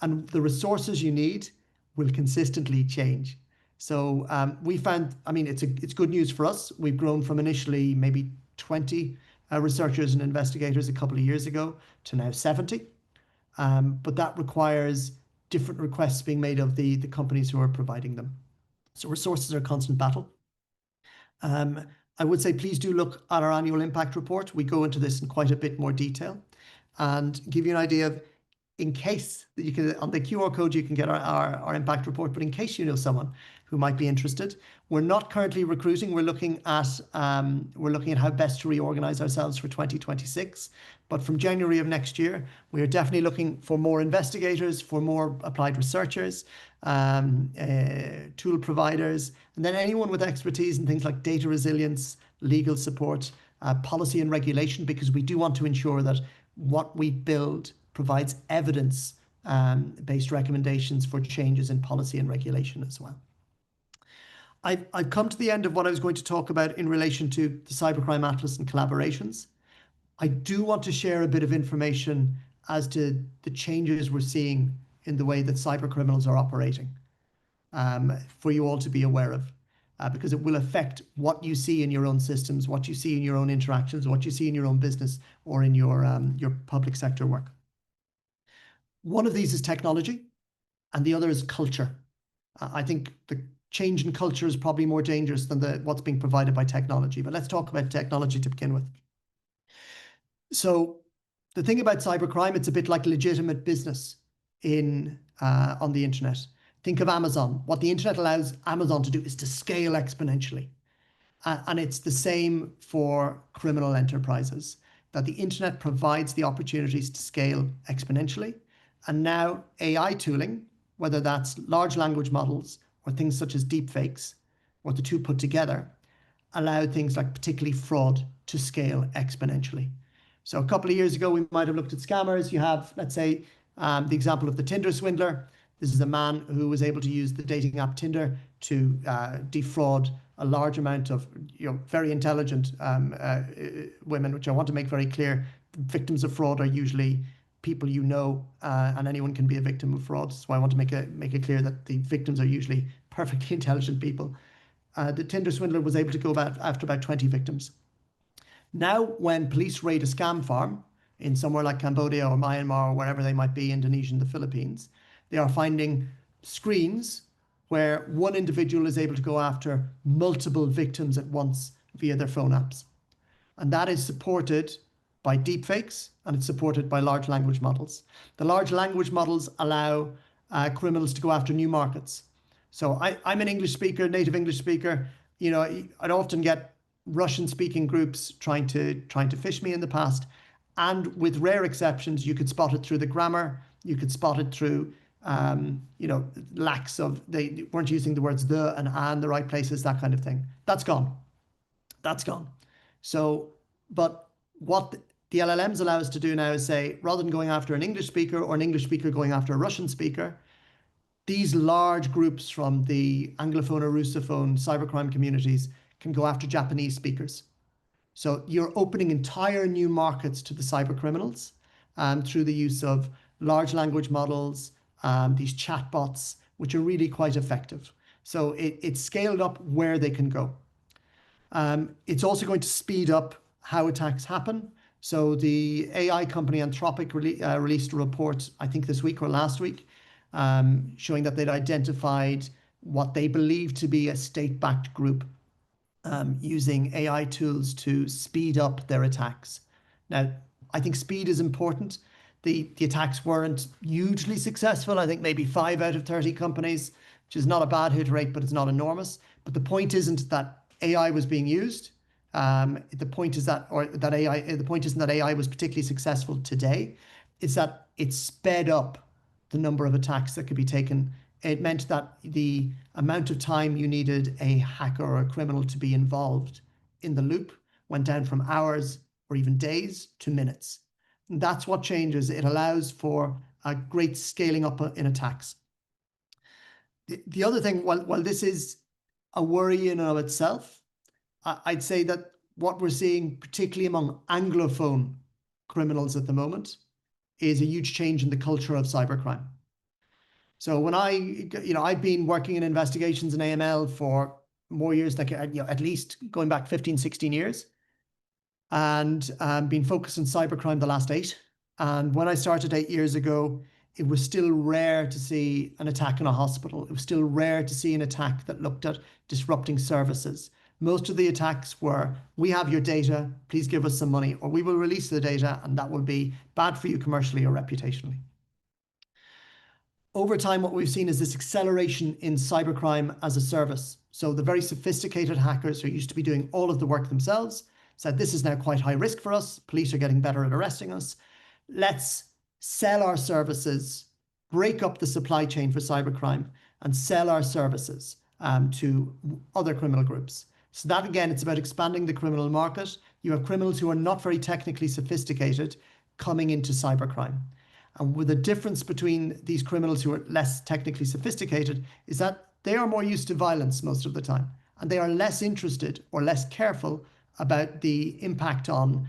Speaker 2: And the resources you need will consistently change. So we found, I mean, it's good news for us. We've grown from initially maybe 20 researchers and investigators a couple of years ago to now 70. But that requires different requests being made of the companies who are providing them. So resources are a constant battle. I would say please do look at our annual impact report. We go into this in quite a bit more detail and give you an idea of, in case that you can, on the QR code, you can get our impact report, but in case you know someone who might be interested, we're not currently recruiting. We're looking at how best to reorganize ourselves for 2026. But from January of next year, we are definitely looking for more investigators, for more applied researchers, tool providers, and then anyone with expertise in things like data resilience, legal support, policy and regulation, because we do want to ensure that what we build provides evidence-based recommendations for changes in policy and regulation as well. I've come to the end of what I was going to talk about in relation to the Cybercrime Atlas and collaborations. I do want to share a bit of information as to the changes we're seeing in the way that cyber criminals are operating, for you all to be aware of, because it will affect what you see in your own systems, what you see in your own interactions, what you see in your own business or in your public sector work. One of these is technology, and the other is culture. I think the change in culture is probably more dangerous than what's being provided by technology. But let's talk about technology to begin with. So the thing about cybercrime, it's a bit like legitimate business on the internet. Think of Amazon. What the internet allows Amazon to do is to scale exponentially. And it's the same for criminal enterprises, that the internet provides the opportunities to scale exponentially. And now AI tooling, whether that's large language models or things such as deepfakes, or the two put together, allow things like particularly fraud to scale exponentially. So a couple of years ago, we might have looked at scammers. You have, let's say, the example of the Tinder swindler. This is a man who was able to use the dating app Tinder to defraud a large amount of very intelligent women, which I want to make very clear. Victims of fraud are usually people you know, and anyone can be a victim of fraud. So I want to make it clear that the victims are usually perfectly intelligent people. The Tinder swindler was able to go after about 20 victims. Now, when police raid a scam farm in somewhere like Cambodia or Myanmar or wherever they might be, Indonesia and the Philippines, they are finding screens where one individual is able to go after multiple victims at once via their phone apps. And that is supported by deepfakes, and it's supported by large language models. The large language models allow criminals to go after new markets. So I'm an English speaker, native English speaker. I'd often get Russian-speaking groups trying to fish me in the past, and with rare exceptions, you could spot it through the grammar. You could spot it through lacks of, they weren't using the words the and the right places, that kind of thing. That's gone. So, but what the LLMs allow us to do now is say, rather than going after an English speaker or an English speaker going after a Russian speaker, these large groups from the Anglophone or Russophone cybercrime communities can go after Japanese speakers. So you're opening entire new markets to the cyber criminals through the use of large language models, these chatbots, which are really quite effective. So it's scaled up where they can go. It's also going to speed up how attacks happen. So the AI company Anthropic released a report, I think this week or last week, showing that they'd identified what they believe to be a state-backed group using AI tools to speed up their attacks. Now, I think speed is important. The attacks weren't hugely successful. I think maybe 5 out of 30 companies, which is not a bad hit rate, but it's not enormous. But the point isn't that AI was being used. The point isn't that AI was particularly successful today. It's that it sped up the number of attacks that could be taken. It meant that the amount of time you needed a hacker or a criminal to be involved in the loop went down from hours or even days to minutes. That's what changes. It allows for a great scaling up in attacks. The other thing, while this is a worry in and of itself, I'd say that what we're seeing, particularly among Anglophone criminals at the moment, is a huge change in the culture of cybercrime. So when I've been working in investigations in AML for more years, like at least going back 15, 16 years, and been focused on cybercrime the last 8. And when I started 8 years ago, it was still rare to see an attack in a hospital. It was still rare to see an attack that looked at disrupting services. Most of the attacks were, we have your data, please give us some money, or we will release the data, and that will be bad for you commercially or reputationally. Over time, what we've seen is this acceleration in cybercrime as a service. So the very sophisticated hackers who used to be doing all of the work themselves said, this is now quite high risk for us. Police are getting better at arresting us. Let's sell our services, break up the supply chain for cybercrime, and sell our services to other criminal groups. So that, again, it's about expanding the criminal market. You have criminals who are not very technically sophisticated coming into cybercrime. And with the difference between these criminals who are less technically sophisticated is that they are more used to violence most of the time, and they are less interested or less careful about the impact on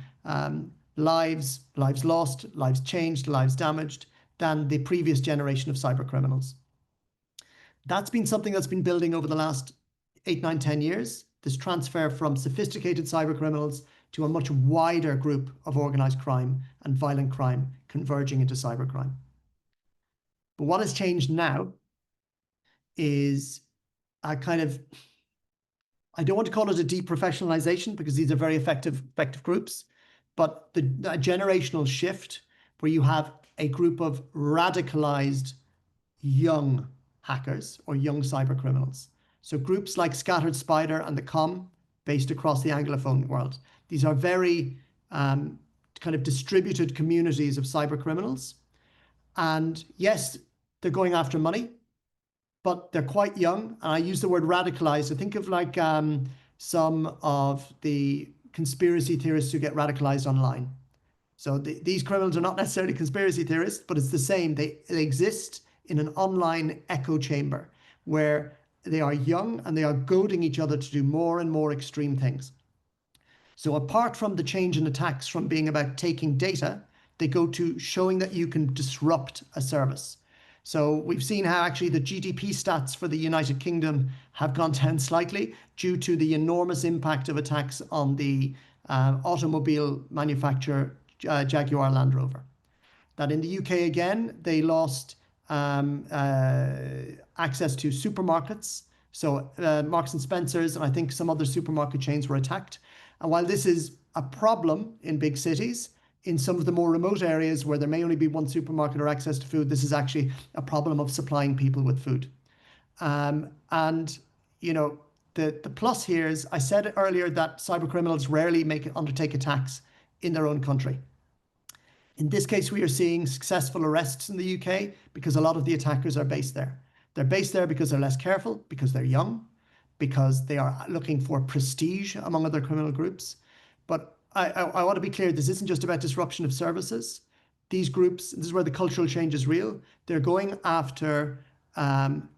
Speaker 2: lives lost, lives changed, lives damaged than the previous generation of cyber criminals. That's been something that's been building over the last 8, 9, 10 years, this transfer from sophisticated cyber criminals to a much wider group of organized crime and violent crime converging into cybercrime. But what has changed now is a kind of, I don't want to call it a deprofessionalization because these are very effective groups, but a generational shift where you have a group of radicalized young hackers or young cyber criminals. So groups like Scattered Spider and the Com, based across the Anglophone world. These are very kind of distributed communities of cyber criminals. And yes, they're going after money, but they're quite young. And I use the word radicalized. I think of like some of the conspiracy theorists who get radicalized online. So these criminals are not necessarily conspiracy theorists, but it's the same. They exist in an online echo chamber where they are young and they are goading each other to do more and more extreme things. So apart from the change in attacks from being about taking data, they go to showing that you can disrupt a service. So we've seen how actually the GDP stats for the United Kingdom have gone down slightly due to the enormous impact of attacks on the automobile manufacturer Jaguar Land Rover. That in the UK again, they lost access to supermarkets. So Marks and Spencer's and I think some other supermarket chains were attacked. And while this is a problem in big cities, in some of the more remote areas where there may only be one supermarket or access to food, this is actually a problem of supplying people with food. And, you know, the plus here is, I said earlier that cyber criminals rarely undertake attacks in their own country. In this case, we are seeing successful arrests in the UK because a lot of the attackers are based there. They're based there because they're less careful, because they're young, because they are looking for prestige among other criminal groups. But I want to be clear, this isn't just about disruption of services. These groups, this is where the cultural change is real. They're going after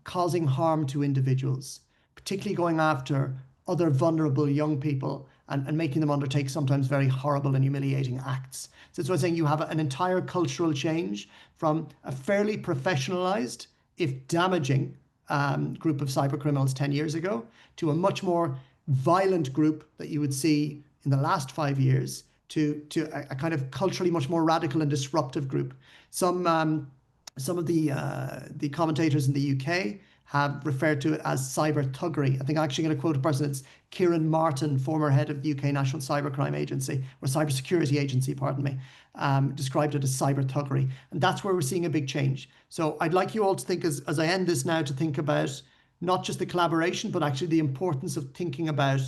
Speaker 2: causing harm to individuals, particularly going after other vulnerable young people and making them undertake sometimes very horrible and humiliating acts. So that's why I'm saying you have an entire cultural change from a fairly professionalized, if damaging, group of cyber criminals 10 years ago to a much more violent group that you would see in the last 5 years to a kind of culturally much more radical and disruptive group. Some of the commentators in the UK have referred to it as cyber thuggery. I think I'm actually going to quote a person. It's Kieran Martin, former head of the UK National Cybercrime Agency, or Cybersecurity Agency, pardon me, described it as cyber thuggery. And that's where we're seeing a big change. So I'd like you all to think, as I end this now, to think about not just the collaboration, but actually the importance of thinking about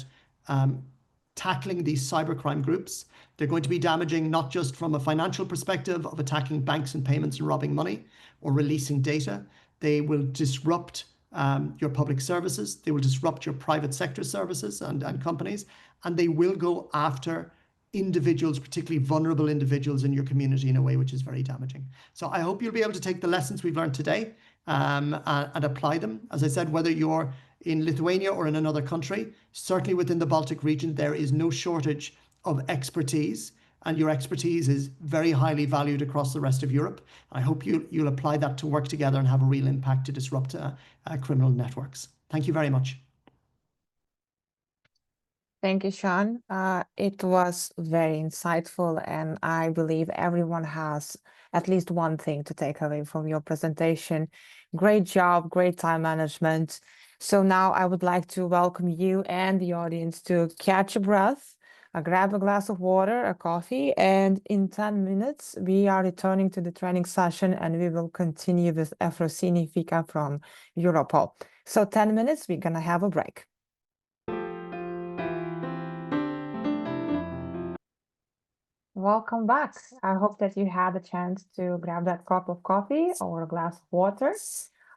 Speaker 2: tackling these cybercrime groups. They're going to be damaging not just from a financial perspective of attacking banks and payments and robbing money or releasing data. They will disrupt your public services. They will disrupt your private sector services and companies. And they will go after individuals, particularly vulnerable individuals in your community, in a way which is very damaging. So I hope you'll be able to take the lessons we've learned today and apply them. As I said, whether you're in Lithuania or in another country, certainly within the Baltic region, there is no shortage of expertise, and your expertise is very highly valued across the rest of Europe. I hope you'll apply that to work together and have a real impact to disrupt criminal networks. Thank you very much.
Speaker 1: Thank you, Sean. It was very insightful, and I believe everyone has at least one thing to take away from your presentation. Great job, great time management. So now I would like to welcome you and the audience to catch a breath, grab a glass of water, a coffee, and in 10 minutes, we are returning to the training session and we will continue with Efrosini Fika from Europol. So 10 minutes, we're gonna have a break. Welcome back. I hope that you had a chance to grab that cup of coffee or a glass of water.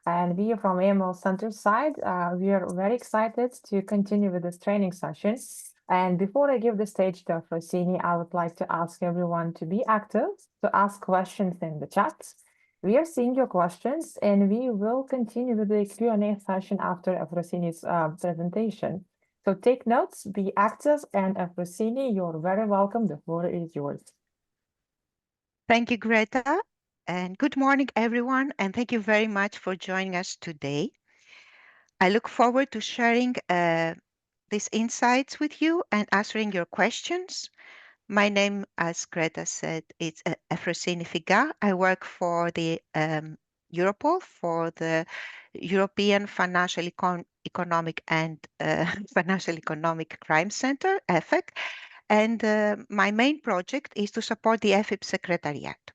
Speaker 1: And we from AML Center side, we are very excited to continue with this training session. And before I give the stage to Efrosini, I would like to ask everyone to be active, to ask questions in the chat. We are seeing your questions and we will continue with the Q&A session after Efrosini's presentation. So take notes, be active, and Efrosini, you're very welcome. The floor is yours.
Speaker 3: Thank you, Greta, and good morning, everyone, and thank you very much for joining us today. I look forward to sharing these insights with you and answering your questions. My name, as Greta said, is Efrosini Figa. I work for the Europol, for the European Financial Economic and Financial Economic Crime Center, EFEC, and my main project is to support the EFIP Secretariat.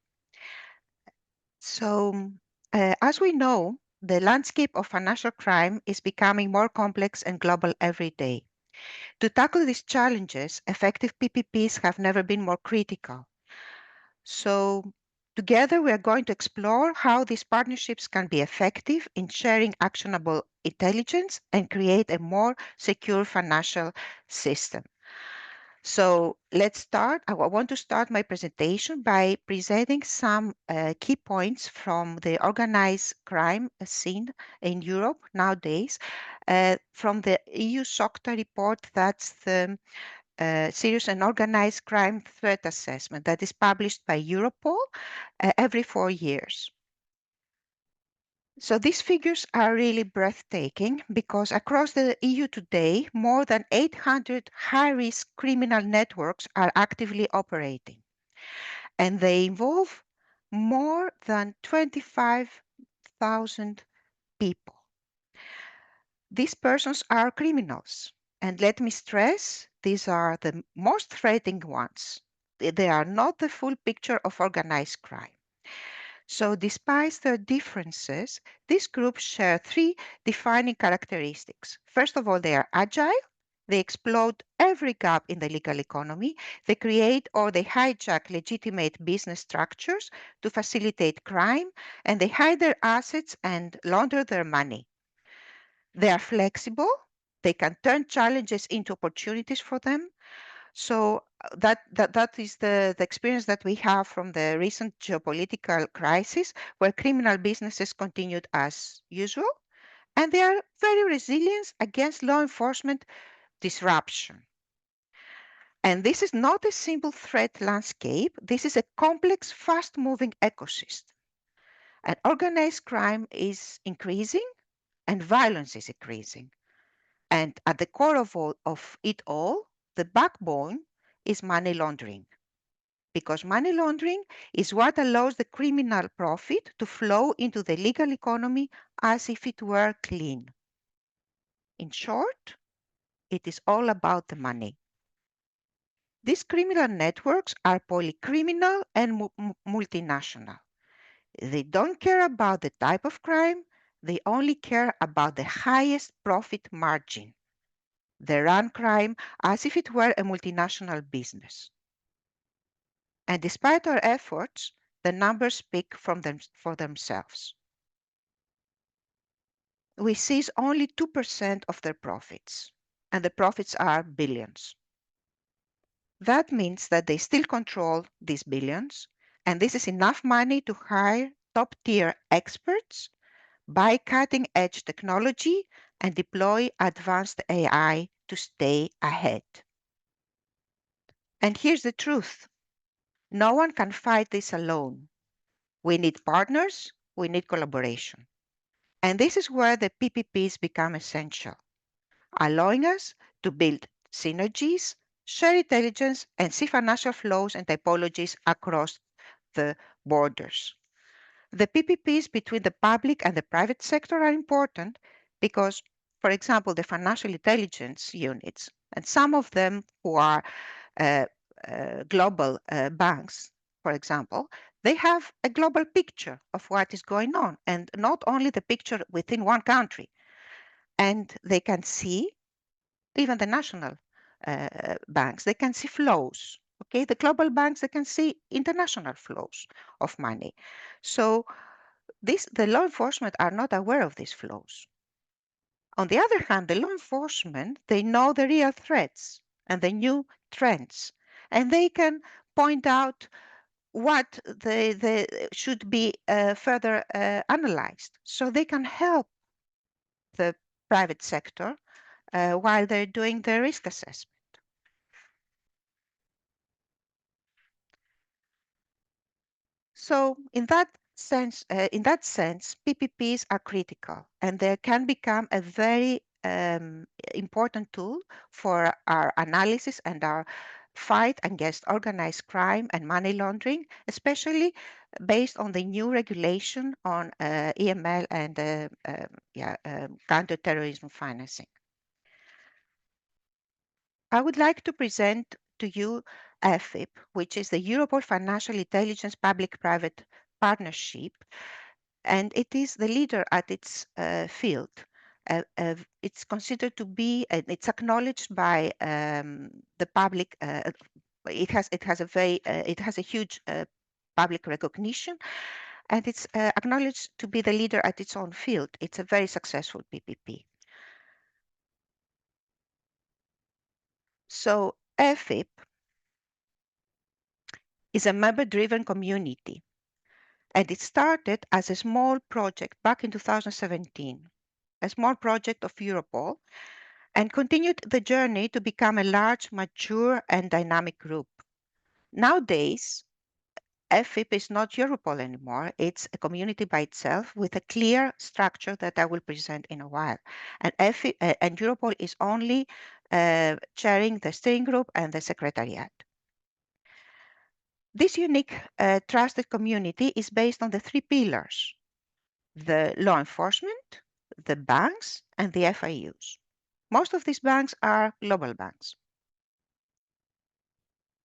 Speaker 3: So, as we know, the landscape of financial crime is becoming more complex and global every day. To tackle these challenges, effective PPPs have never been more critical. So, together we are going to explore how these partnerships can be effective in sharing actionable intelligence and create a more secure financial system. So let's start. I want to start my presentation by presenting some key points from the organized crime scene in Europe nowadays. From the EU SOCTA report, that's the Serious and Organized Crime Threat Assessment that is published by Europol every 4 years. So these figures are really breathtaking because across the EU today, more than 800 high-risk criminal networks are actively operating, and they involve more than 25,000 people. These persons are criminals, and let me stress, these are the most threatening ones. They are not the full picture of organized crime. So despite their differences, these groups share 3 defining characteristics. First of all, they are agile. They exploit every gap in the legal economy. They create or they hijack legitimate business structures to facilitate crime, and they hide their assets and launder their money. They are flexible. They can turn challenges into opportunities for them. So that is the experience that we have from the recent geopolitical crisis, where criminal businesses continued as usual, and they are very resilient against law enforcement disruption. And this is not a simple threat landscape. This is a complex, fast-moving ecosystem. And organized crime is increasing, and violence is increasing. And at the core of it all, the backbone is money laundering, because money laundering is what allows the criminal profit to flow into the legal economy as if it were clean. In short, it is all about the money. These criminal networks are polycriminal and multinational. They don't care about the type of crime, they only care about the highest profit margin. They run crime as if it were a multinational business. And despite our efforts, the numbers speak for themselves. We seize only 2% of their profits, and the profits are billions. That means that they still control these billions, and this is enough money to hire top-tier experts, buy cutting-edge technology, and deploy advanced AI to stay ahead. And here's the truth. No one can fight this alone. We need partners, we need collaboration. And this is where the PPPs become essential, allowing us to build synergies, share intelligence, and see financial flows and typologies across the borders. The PPPs between the public and the private sector are important because, for example, the financial intelligence units, and some of them who are global banks, for example, they have a global picture of what is going on, and not only the picture within one country. And they can see, even the national banks, they can see flows. Okay, the global banks, they can see international flows of money. So the law enforcement are not aware of these flows. On the other hand, the law enforcement, they know the real threats and the new trends, and they can point out what they should be further analyzed. So they can help the private sector while they're doing their risk assessment. So in that sense, PPPs are critical, and they can become a very important tool for our analysis and our fight against organized crime and money laundering, especially based on the new regulation on EML and counterterrorism financing. I would like to present to you EFIP, which is the Europol Financial Intelligence Public-Private Partnership, and it is the leader at its field. It's considered to be, it's acknowledged by the public. It has a huge public recognition, and it's acknowledged to be the leader at its own field. It's a very successful PPP. So EFIP is a member-driven community, and it started as a small project back in 2017, a small project of Europol, and continued the journey to become a large, mature, and dynamic group. Nowadays, EFIP is not Europol anymore. It's a community by itself with a clear structure that I will present in a while. And Europol is only chairing the steering group and the secretariat. This unique trusted community is based on the three pillars: the law enforcement, the banks, and the FIUs. Most of these banks are global banks.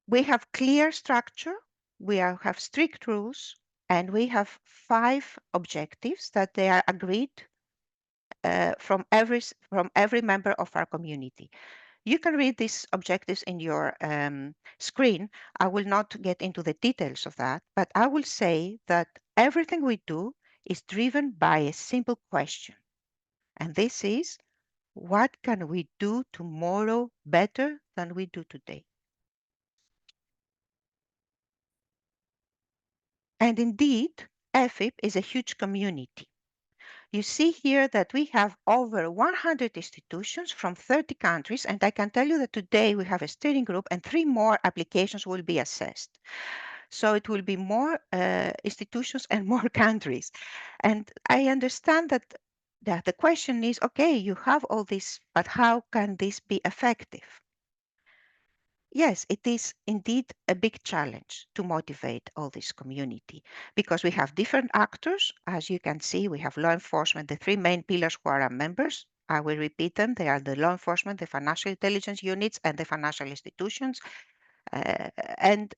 Speaker 3: We have clear structure, we have strict rules, and we have 5 objectives that they are agreed from every member of our community. You can read these objectives in your screen. I will not get into the details of that, but I will say that everything we do is driven by a simple question. And this is, what can we do tomorrow better than we do today? And indeed, EFIP is a huge community. You see here that we have over 100 institutions from 30 countries, and I can tell you that today we have a steering group and 3 more applications will be assessed. So it will be more institutions and more countries. And I understand that the question is, okay, you have all this, but how can this be effective? Yes, it is indeed a big challenge to motivate all this community because we have different actors. As you can see, we have law enforcement, the 3 main pillars who are our members. I will repeat them. They are the law enforcement, the financial intelligence units, and the financial institutions. And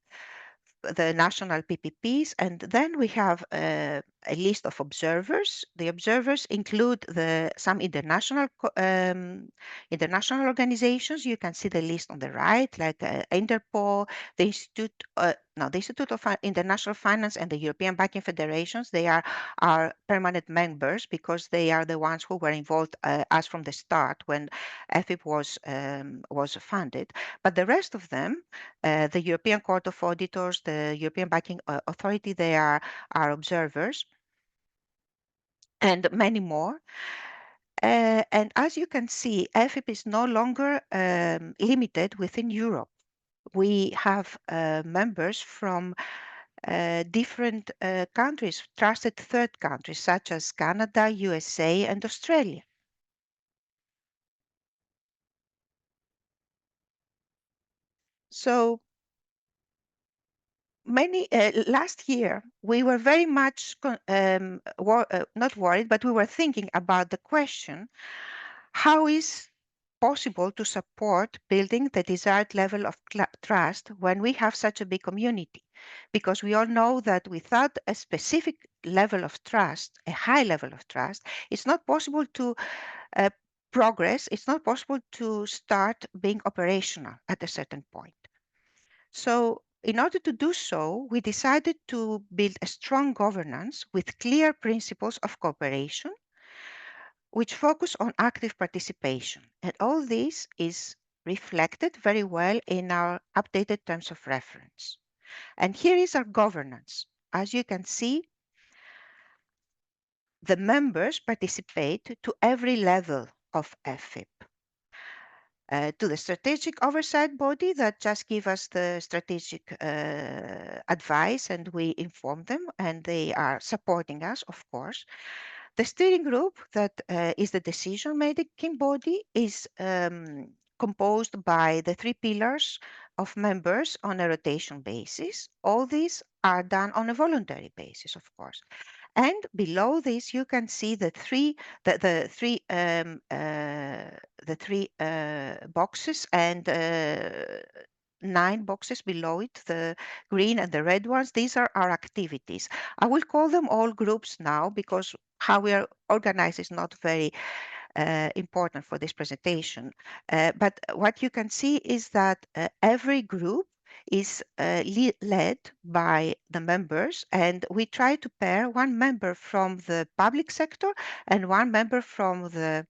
Speaker 3: the national PPPs, and then we have a list of observers. The observers include some international organizations. You can see the list on the right, like Interpol, the Institute Now, the Institute of International Finance and the European Banking Federations, they are our permanent members because they are the ones who were involved as from the start when EFIP was funded. But the rest of them, the European Court of Auditors, the European Banking Authority, they are our observers, and many more. And as you can see, EFIP is no longer limited within Europe. We have members from different countries, trusted third countries, such as Canada, USA, and Australia. So last year, we were very much not worried, but we were thinking about the question, how is possible to support building the desired level of trust when we have such a big community? Because we all know that without a specific level of trust, a high level of trust, it's not possible to progress, it's not possible to start being operational at a certain point. So in order to do so, we decided to build a strong governance with clear principles of cooperation, which focus on active participation. And all this is reflected very well in our updated terms of reference. And here is our governance. As you can see, the members participate to every level of EFIP. To the strategic oversight body that just give us the strategic advice, and we inform them, and they are supporting us, of course. The steering group, that is the decision-making body, is composed by the 3 pillars of members on a rotation basis. All these are done on a voluntary basis, of course. And below this, you can see the three boxes and 9 boxes below it, the green and the red ones. These are our activities. I will call them all groups now because how we are organized is not very important for this presentation. But what you can see is that every group is led by the members, and we try to pair one member from the public sector and one member from the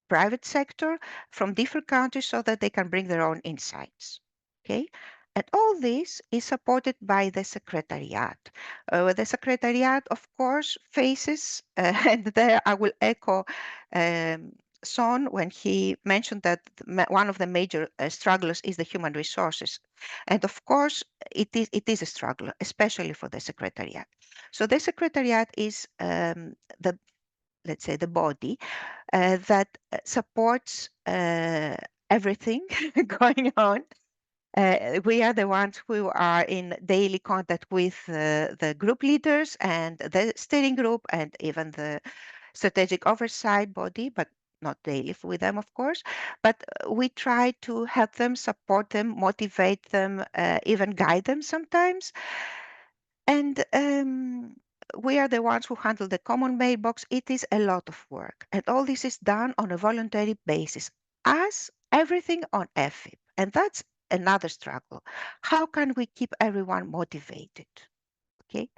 Speaker 3: private sector from different countries so that they can bring their own insights. Okay. And all this is supported by the Secretariat. The Secretariat, of course, faces, and there I will echo Son when he mentioned that one of the major strugglers is the human resources. And of course, it is a struggle, especially for the Secretariat. So the Secretariat is let's say, the body that supports everything going on. We are the ones who are in daily contact with the group leaders and the steering group and even the strategic oversight body, but not daily with them, of course. But we try to help them, support them, motivate them, even guide them sometimes. And we are the ones who handle the common mailbox. It is a lot of work. And all this is done on a voluntary basis, as everything on EFIP. And that's another struggle. How can we keep everyone motivated? Okay.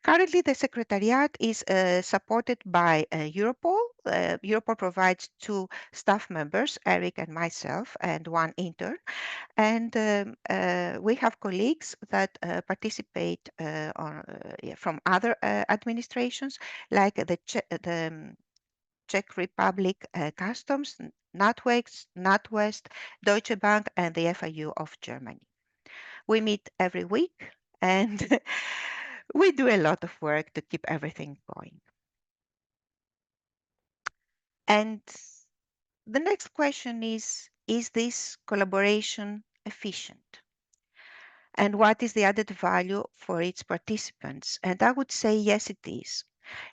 Speaker 3: Currently, the Secretariat is supported by Europol. Europol provides 2 staff members, Eric and myself, and 1 intern. And we have colleagues that participate from other administrations, like the Czech Republic Customs, NatWest, Deutsche Bank, and the FIU of Germany. We meet every week, and we do a lot of work to keep everything going. And the next question is this collaboration efficient? And what is the added value for its participants? And I would say, yes, it is.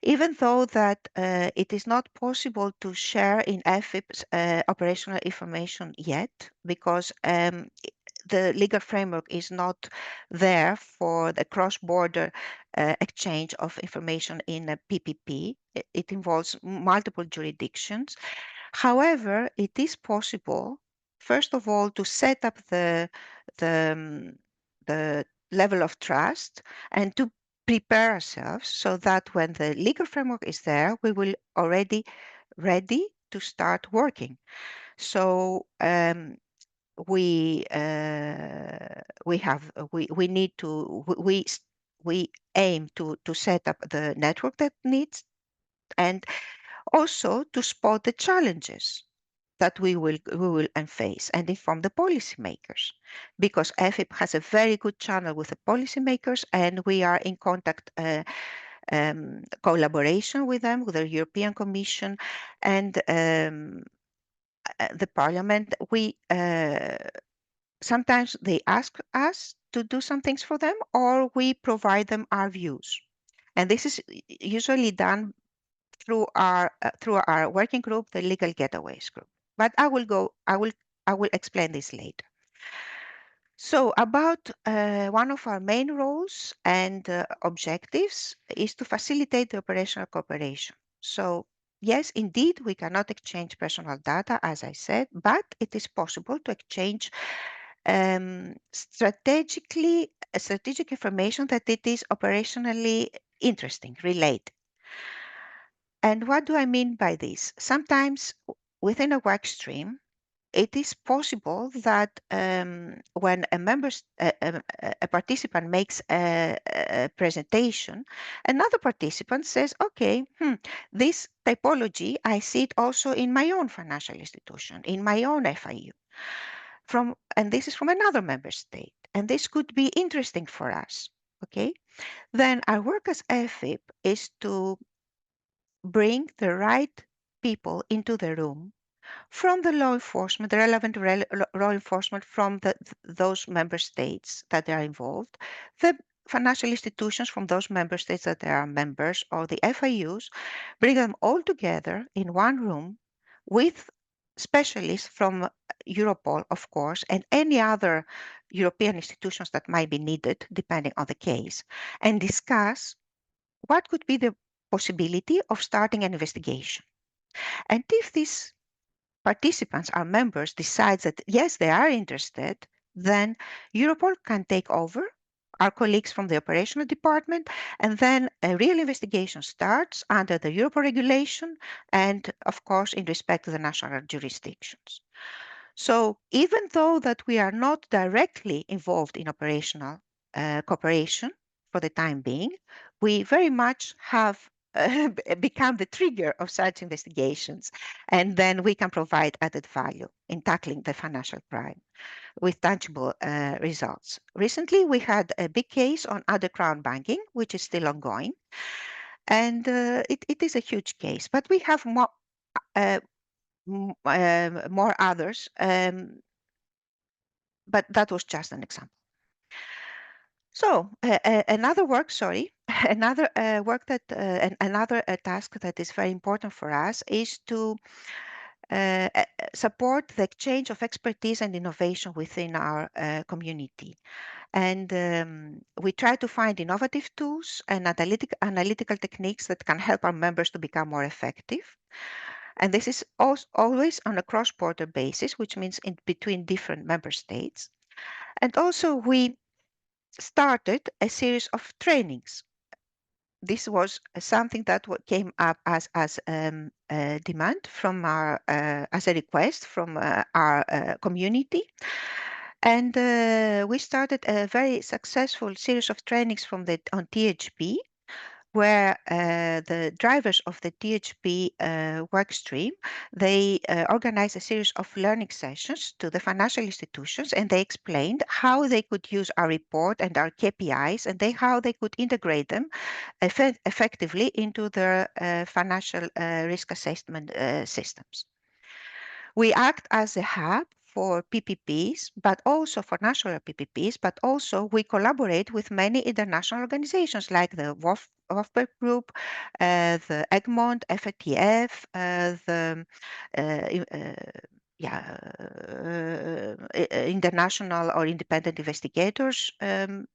Speaker 3: Even though that it is not possible to share in EFIP's operational information yet, because the legal framework is not there for the cross-border exchange of information in a PPP. It involves multiple jurisdictions. However, it is possible first of all, to set up the level of trust and to prepare ourselves so that when the legal framework is there, we will already ready to start working. So we aim to set up the network that needs, and also to spot the challenges that we will face and inform the policymakers, because EFIP has a very good channel with the policymakers, and we are in contact collaboration with them, with the European Commission and the Parliament. We sometimes they ask us to do some things for them, or we provide them our views, and this is usually done through our working group, the Legal Getaways group. But I will explain this later. So about one of our main roles and objectives is to facilitate the operational cooperation. So yes, indeed, we cannot exchange personal data, as I said, but it is possible to exchange strategic information that it is operationally interesting, related. And what do I mean by this? Sometimes within a work stream, it is possible that when a participant makes a presentation, another participant says, okay, this typology, I see it also in my own financial institution, in my own FIU, and this is from another member state, and this could be interesting for us, okay? Then our work as EFIP is to bring the right people into the room from the law enforcement, the relevant law enforcement from those member states that are involved, the financial institutions from those member states that they are members, or the FIUs, bring them all together in one room with specialists from Europol, of course, and any other European institutions that might be needed, depending on the case, and discuss what could be the possibility of starting an investigation. And if these participants, our members, decides that yes, they are interested, then Europol can take over, our colleagues from the operational department, and then a real investigation starts under the Europol regulation and, of course, in respect to the national jurisdictions. So even though that we are not directly involved in operational cooperation for the time being, we very much have become the trigger of such investigations, and then we can provide added value in tackling the financial crime with tangible results. Recently, we had a big case on underground banking, which is still ongoing, and it is a huge case, but we have more others, but that was just an example. So another work, another work that another task that is very important for us is to support the exchange of expertise and innovation within our community. And we try to find innovative tools and analytical techniques that can help our members to become more effective. And this is always on a cross-border basis, which means in between different member states. And also we started a series of trainings. This was something that came up as a demand from our, as a request from our community. And we started a very successful series of trainings on THP, where the drivers of the THP work stream, they organized a series of learning sessions to the financial institutions, and they explained how they could use our report and our KPIs, and how they could integrate them effectively into their financial risk assessment systems. We act as a hub for PPPs, but also for national PPPs, but also we collaborate with many international organizations like the WOFPER Group, the Egmont, FATF, the international or independent investigators. There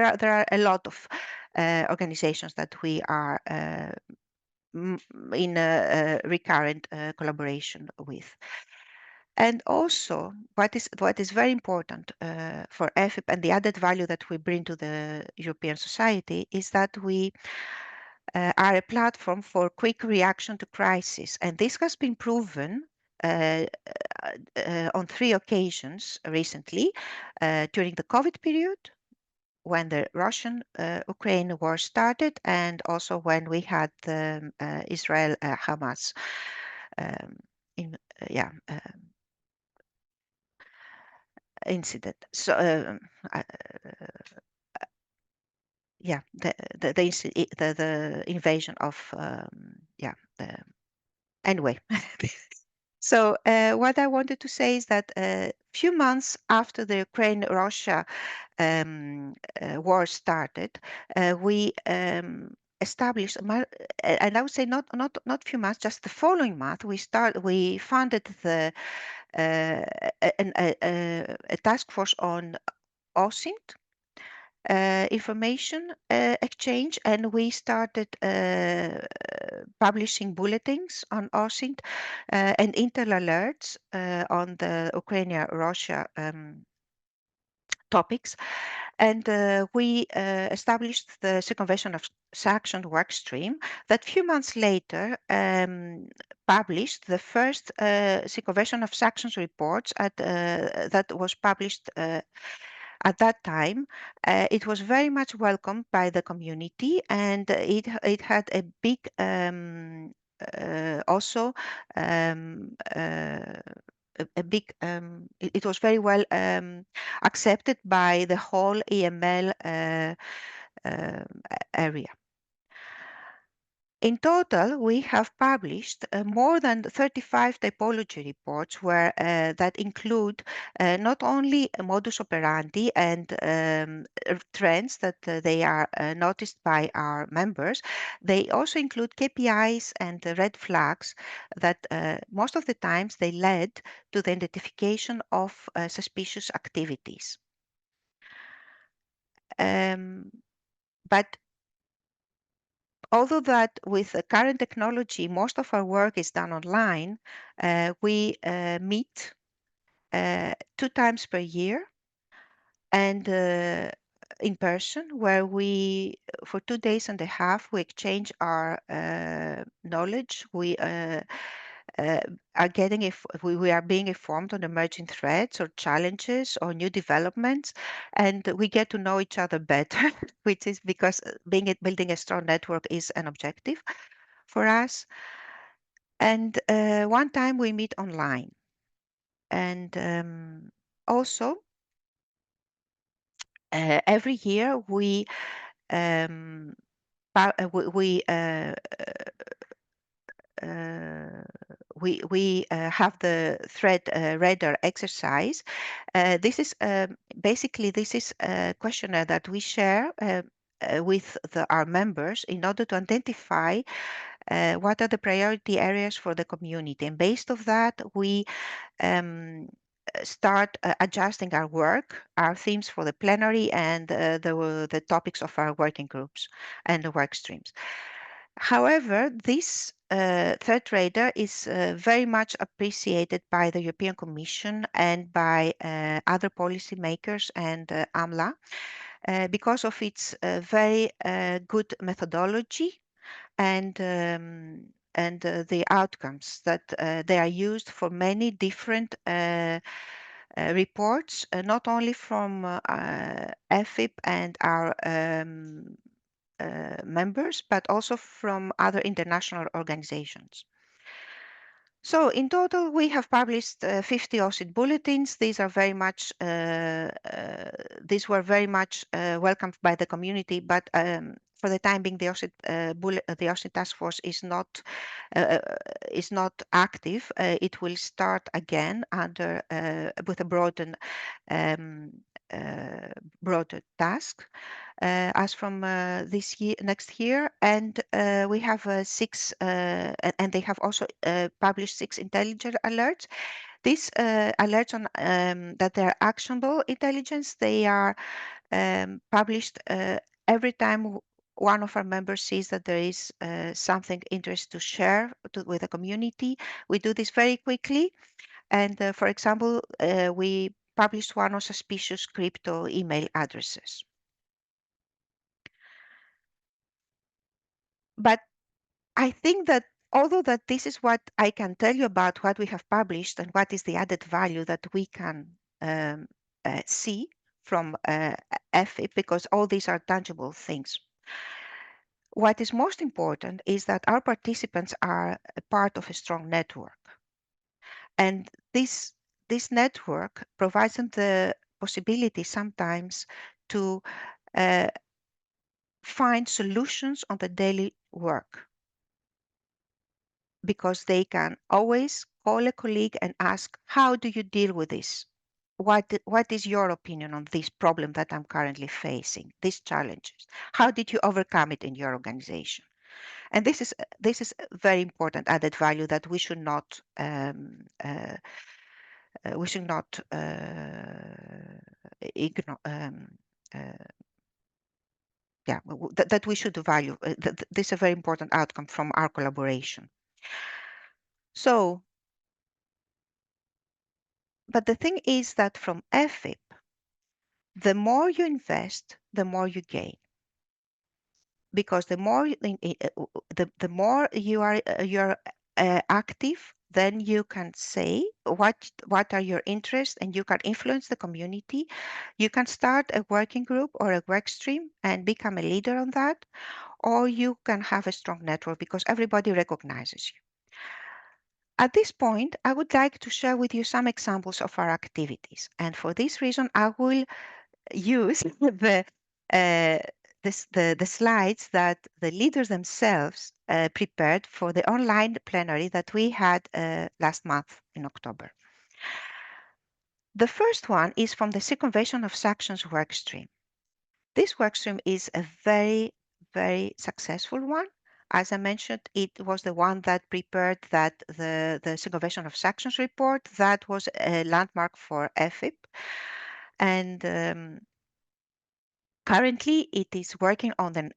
Speaker 3: are a lot of organizations that we are in a recurrent collaboration with. And also, what is very important for EFIP and the added value that we bring to the European society is that we are a platform for quick reaction to crisis. And this has been proven on 3 occasions recently, during the COVID period, when the Russian-Ukraine war started, and also when we had the Israel-Hamas incident. So the invasion of anyway. So what I wanted to say is that a few months after the Ukraine-Russia war started, we established, and I would say not few months, just the following month, we funded the a task force on OSINT, information exchange, and we started publishing bulletins on OSINT and intel alerts on the Ukraine-Russia topics. And we established the circumvention of sanctions work stream that few months later published the first circumvention of sanctions reports that was published at that time. It was very much welcomed by the community, and it had a big also a big it was very well accepted by the whole EML area. In total, we have published more than 35 typology reports that include not only modus operandi and trends that they are noticed by our members, they also include KPIs and red flags that most of the times they led to the identification of suspicious activities. But although that with the current technology, most of our work is done online, we meet 2 times per year and in person, where we, for 2 days and a half, we exchange our knowledge. We are getting we are being informed on emerging threats or challenges or new developments, and we get to know each other better, which is because building a strong network is an objective for us. And one time we meet online, and also every year we have the thread radar exercise. This is basically a questionnaire that we share with our members in order to identify what are the priority areas for the community, and based on that we start adjusting our work, our themes for the plenary, and the topics of our working groups and the work streams. However, this threat radar is very much appreciated by the European Commission and by other policymakers and AMLA because of its very good methodology and the outcomes that they are used for many different reports, not only from EFIP and our members, but also from other international organizations. So in total, we have published 50 OSINT bulletins. These are very much, these were very much welcomed by the community, but for the time being, the OSINT task force is not active. It will start again under with a broader task as from this year, next year, and we have 6, and they have also published 6 intelligence alerts. These alerts on that they are actionable intelligence, they are published every time one of our members sees that there is something interesting to share with the community. We do this very quickly. And for example, we published one on suspicious crypto email addresses. But I think that although that this is what I can tell you about what we have published and what is the added value that we can see from EFIP, because all these are tangible things. What is most important is that our participants are a part of a strong network. And this network provides them the possibility sometimes to find solutions on the daily work, because they can always call a colleague and ask, how do you deal with this? What is your opinion on this problem that I'm currently facing, these challenges? How did you overcome it in your organization? And this is very important added value that we should not ignore. That we should value. This is a very important outcome from our collaboration. So, but the thing is that from EFIP, the more you invest, the more you gain. Because the more the more you're active, then you can say what are your interests, and you can influence the community. You can start a working group or a work stream and become a leader on that, or you can have a strong network because everybody recognizes you. At this point, I would like to share with you some examples of our activities, and for this reason, I will use the slides that the leaders themselves prepared for the online plenary that we had last month in October. The first one is from the circumvention of sanctions workstream. This workstream is a very, very successful one. As I mentioned, it was the one that prepared the circumvention of sanctions report that was a landmark for EFIP. And currently, it is working on the.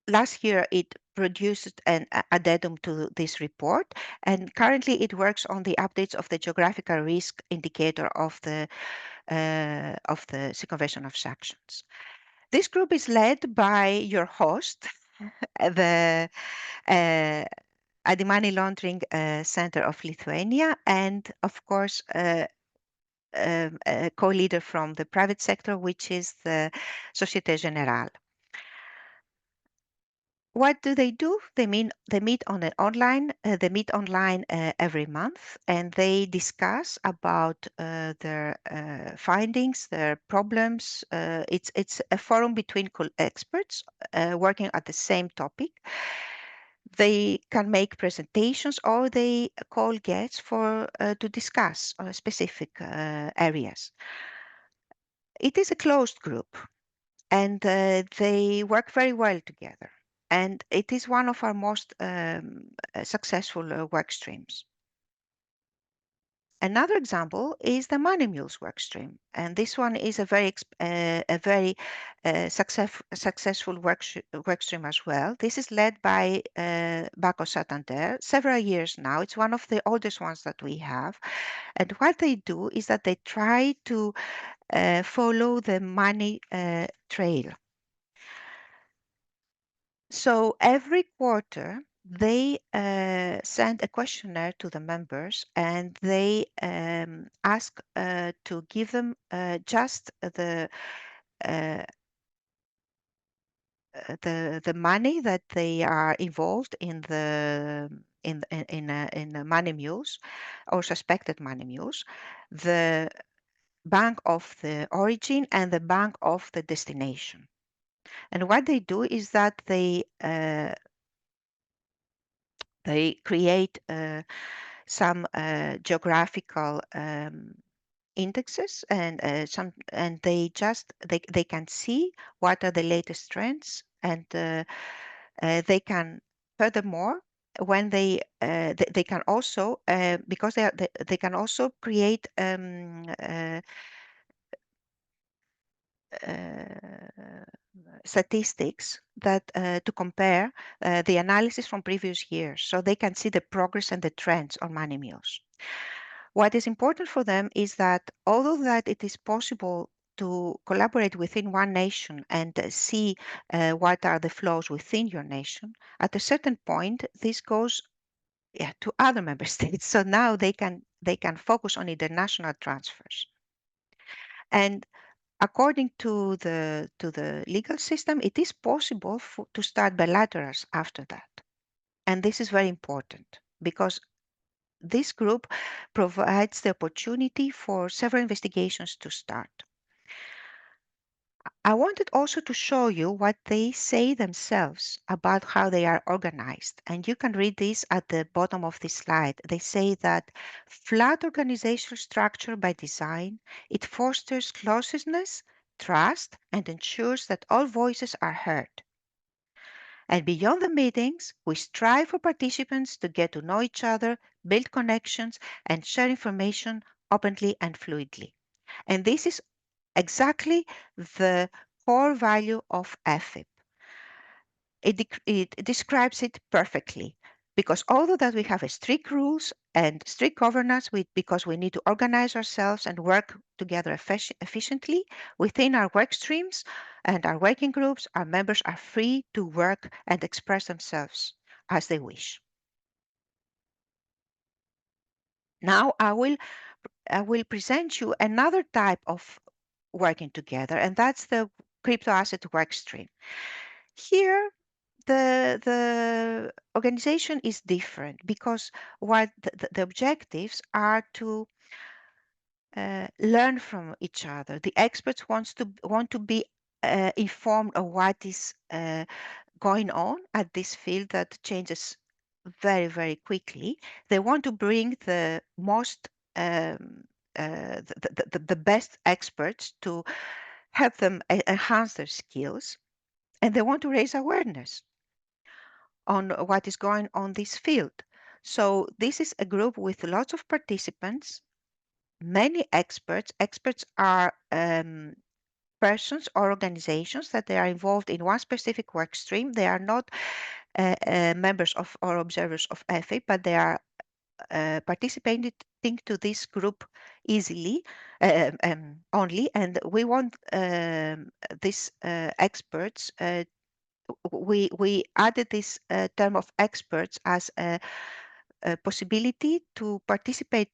Speaker 3: Last year, it produced an addendum to this report, and currently it works on the updates of the geographical risk indicator of the circumvention of sanctions. This group is led by your host, the Anti-Money Laundering Center of Lithuania, and of course, a co-leader from the private sector, which is the Societe Generale. What do? They meet on an online. They meet online every month, and they discuss about their findings, their problems. It's a forum between experts working at the same topic. They can make presentations, or they call guests for to discuss specific areas. It is a closed group, and they work very well together. And it is one of our most successful work streams. Another example is the Money Mules work stream, and this one is a very successful work stream as well. This is led by Banco Santander, several years now. It's one of the oldest ones that we have, and what they do is that they try to follow the money trail. So every quarter, they send a questionnaire to the members, and they ask to give them just the money that they are involved in the money mules or suspected money mules, the bank of the origin and the bank of the destination. And what they do is that they create some geographical indexes, and they can see what are the latest trends, and they can furthermore, when they can also because they can also create statistics that to compare the analysis from previous years, so they can see the progress and the trends on money mules. What is important for them is that although that it is possible to collaborate within one nation and see what are the flows within your nation, at a certain point, this goes to other member states. So now they can focus on international transfers. And according to the legal system, it is possible to start bilaterals after that. And this is very important because this group provides the opportunity for several investigations to start. I wanted also to show you what they say themselves about how they are organized. And you can read this at the bottom of this slide. They say that flat organizational structure by design, it fosters closeness, trust, and ensures that all voices are heard. And beyond the meetings, we strive for participants to get to know each other, build connections, and share information openly and fluidly. And this is exactly the core value of AFIP. It describes it perfectly because although that we have strict rules and strict governance because we need to organize ourselves and work together efficiently within our work streams and our working groups, our members are free to work and express themselves as they wish. Now I will present you another type of working together, and that's the crypto asset work stream. Here, the organization is different because what the objectives are to learn from each other. The experts want to be informed of what is going on at this field that changes very, very quickly. They want to bring the most the best experts to help them enhance their skills, and they want to raise awareness on what is going on this field. So this is a group with lots of participants, many experts. Experts are persons or organizations that they are involved in one specific work stream. They are not members of or observers of AFIP, but they are participating to this group easily only. And we want these experts we added this term of experts as a possibility to participate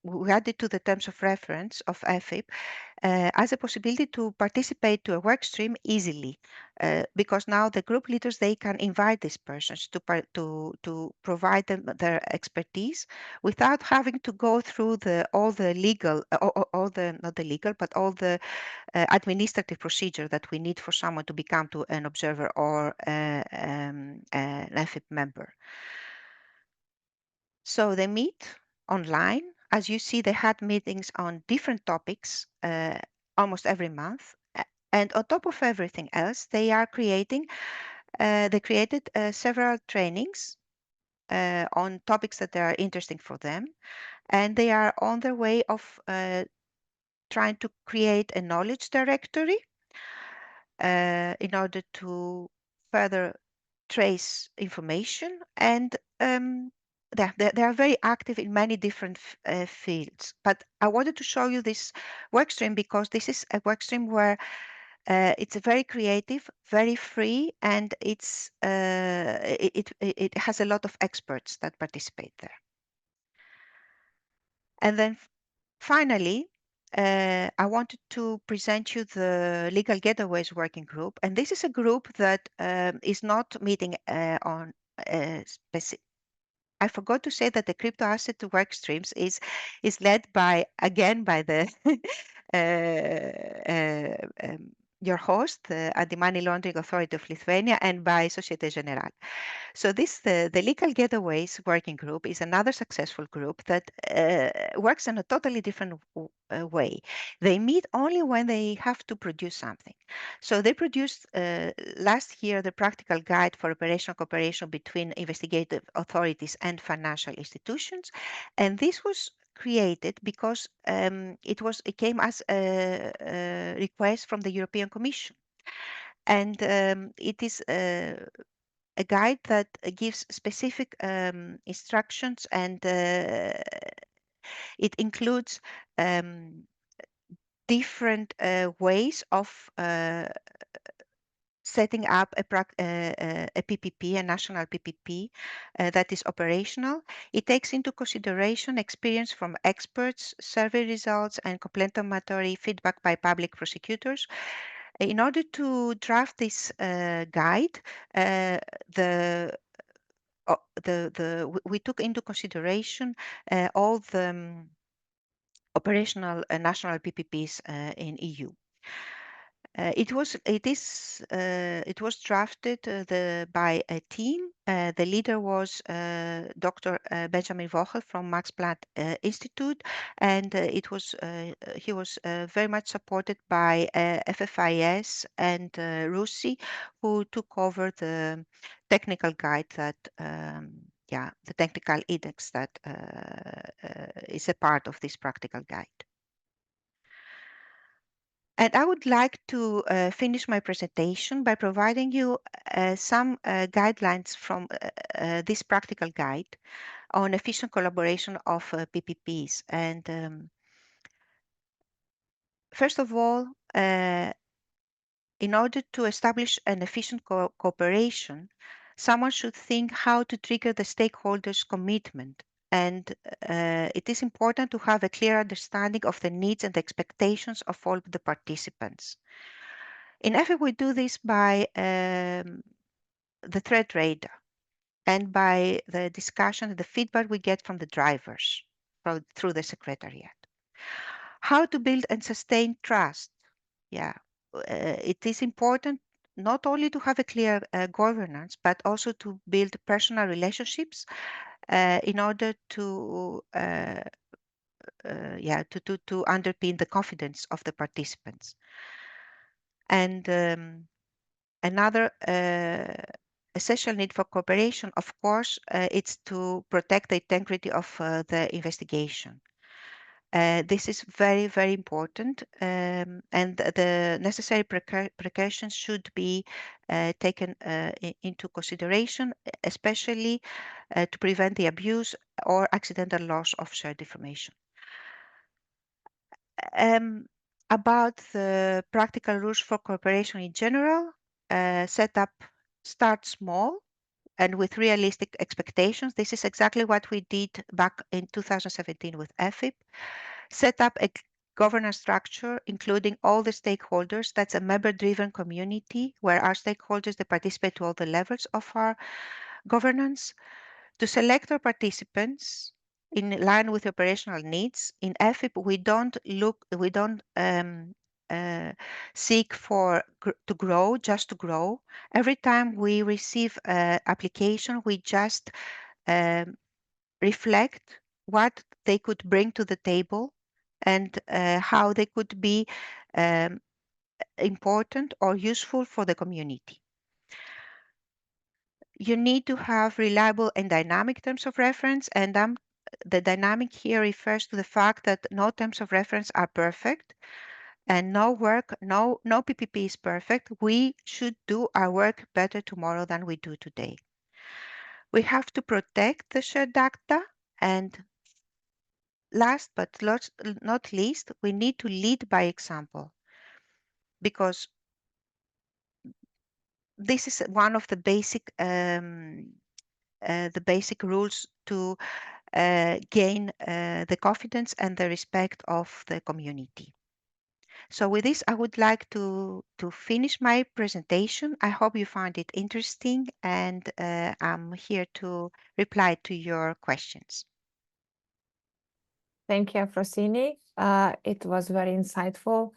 Speaker 3: we added to the terms of reference of AFIP as a possibility to participate to a work stream easily because now the group leaders, they can invite these persons to provide them their expertise without having to go through all the legal, not the legal, but all the administrative procedure that we need for someone to become an observer or an AFIP member. So they meet online. As you see, they had meetings on different topics almost every month. And on top of everything else, they created several trainings on topics that are interesting for them. And they are on their way of trying to create a knowledge directory in order to further trace information, and they are very active in many different fields. But I wanted to show you this work stream because this is a work stream where it's very creative, very free, and it has a lot of experts that participate there. And then finally, I wanted to present you the Legal Getaways Working Group. And this is a group that is not meeting on specific. I forgot to say that the crypto asset work streams is led by the your host, the Anti-Money Laundering Authority of Lithuania, and by Societe Generale. So the Legal Getaways Working Group is another successful group that works in a totally different way. They meet only when they have to produce something. So they produced last year the practical guide for operational cooperation between investigative authorities and financial institutions. And this was created because it came as a request from the European Commission. And it is a guide that gives specific instructions and It includes different ways of setting up a PPP, a national PPP that is operational. It takes into consideration experience from experts, survey results, and complementary feedback by public prosecutors. In order to draft this guide, we took into consideration all the operational national PPPs in EU. It was drafted by a team. The leader was Dr. Benjamin Vogel from Max Planck Institute, and he was very much supported by FFIS and RUSI, who took over the technical guide that the technical index that is a part of this practical guide. And I would like to finish my presentation by providing you some guidelines from this practical guide on efficient collaboration of PPPs. And first of all, in order to establish an efficient cooperation, someone should think how to trigger the stakeholders' commitment. And it is important to have a clear understanding of the needs and expectations of all the participants. In EFIP, we do this by the threat radar and by the discussion and the feedback we get from the drivers through the secretariat. How to build and sustain trust. It is important not only to have a clear governance, but also to build personal relationships in order to underpin the confidence of the participants. And another essential need for cooperation, of course, it's to protect the integrity of the investigation. This is very, very important, and the necessary precautions should be taken into consideration, especially to prevent the abuse or accidental loss of shared information. About the practical rules for cooperation in general, start small and with realistic expectations. This is exactly what we did back in 2017 with EFIP. Set up a governance structure, including all the stakeholders. That's a member-driven community where our stakeholders, they participate to all the levels of our governance. To select our participants in line with operational needs. In EFIP, we don't seek to grow, just to grow. Every time we receive an application, we just reflect what they could bring to the table and how they could be important or useful for the community. You need to have reliable and dynamic terms of reference, and the dynamic here refers to the fact that no terms of reference are perfect and no PPP is perfect. We should do our work better tomorrow than we do today. We have to protect the shared data, and last but not least, we need to lead by example, because this is one of the basic rules to gain the confidence and the respect of the community. So with this, I would like to finish my presentation. I hope you found it interesting, and I'm here to reply to your questions.
Speaker 1: Thank you, Afrosini. It was very insightful.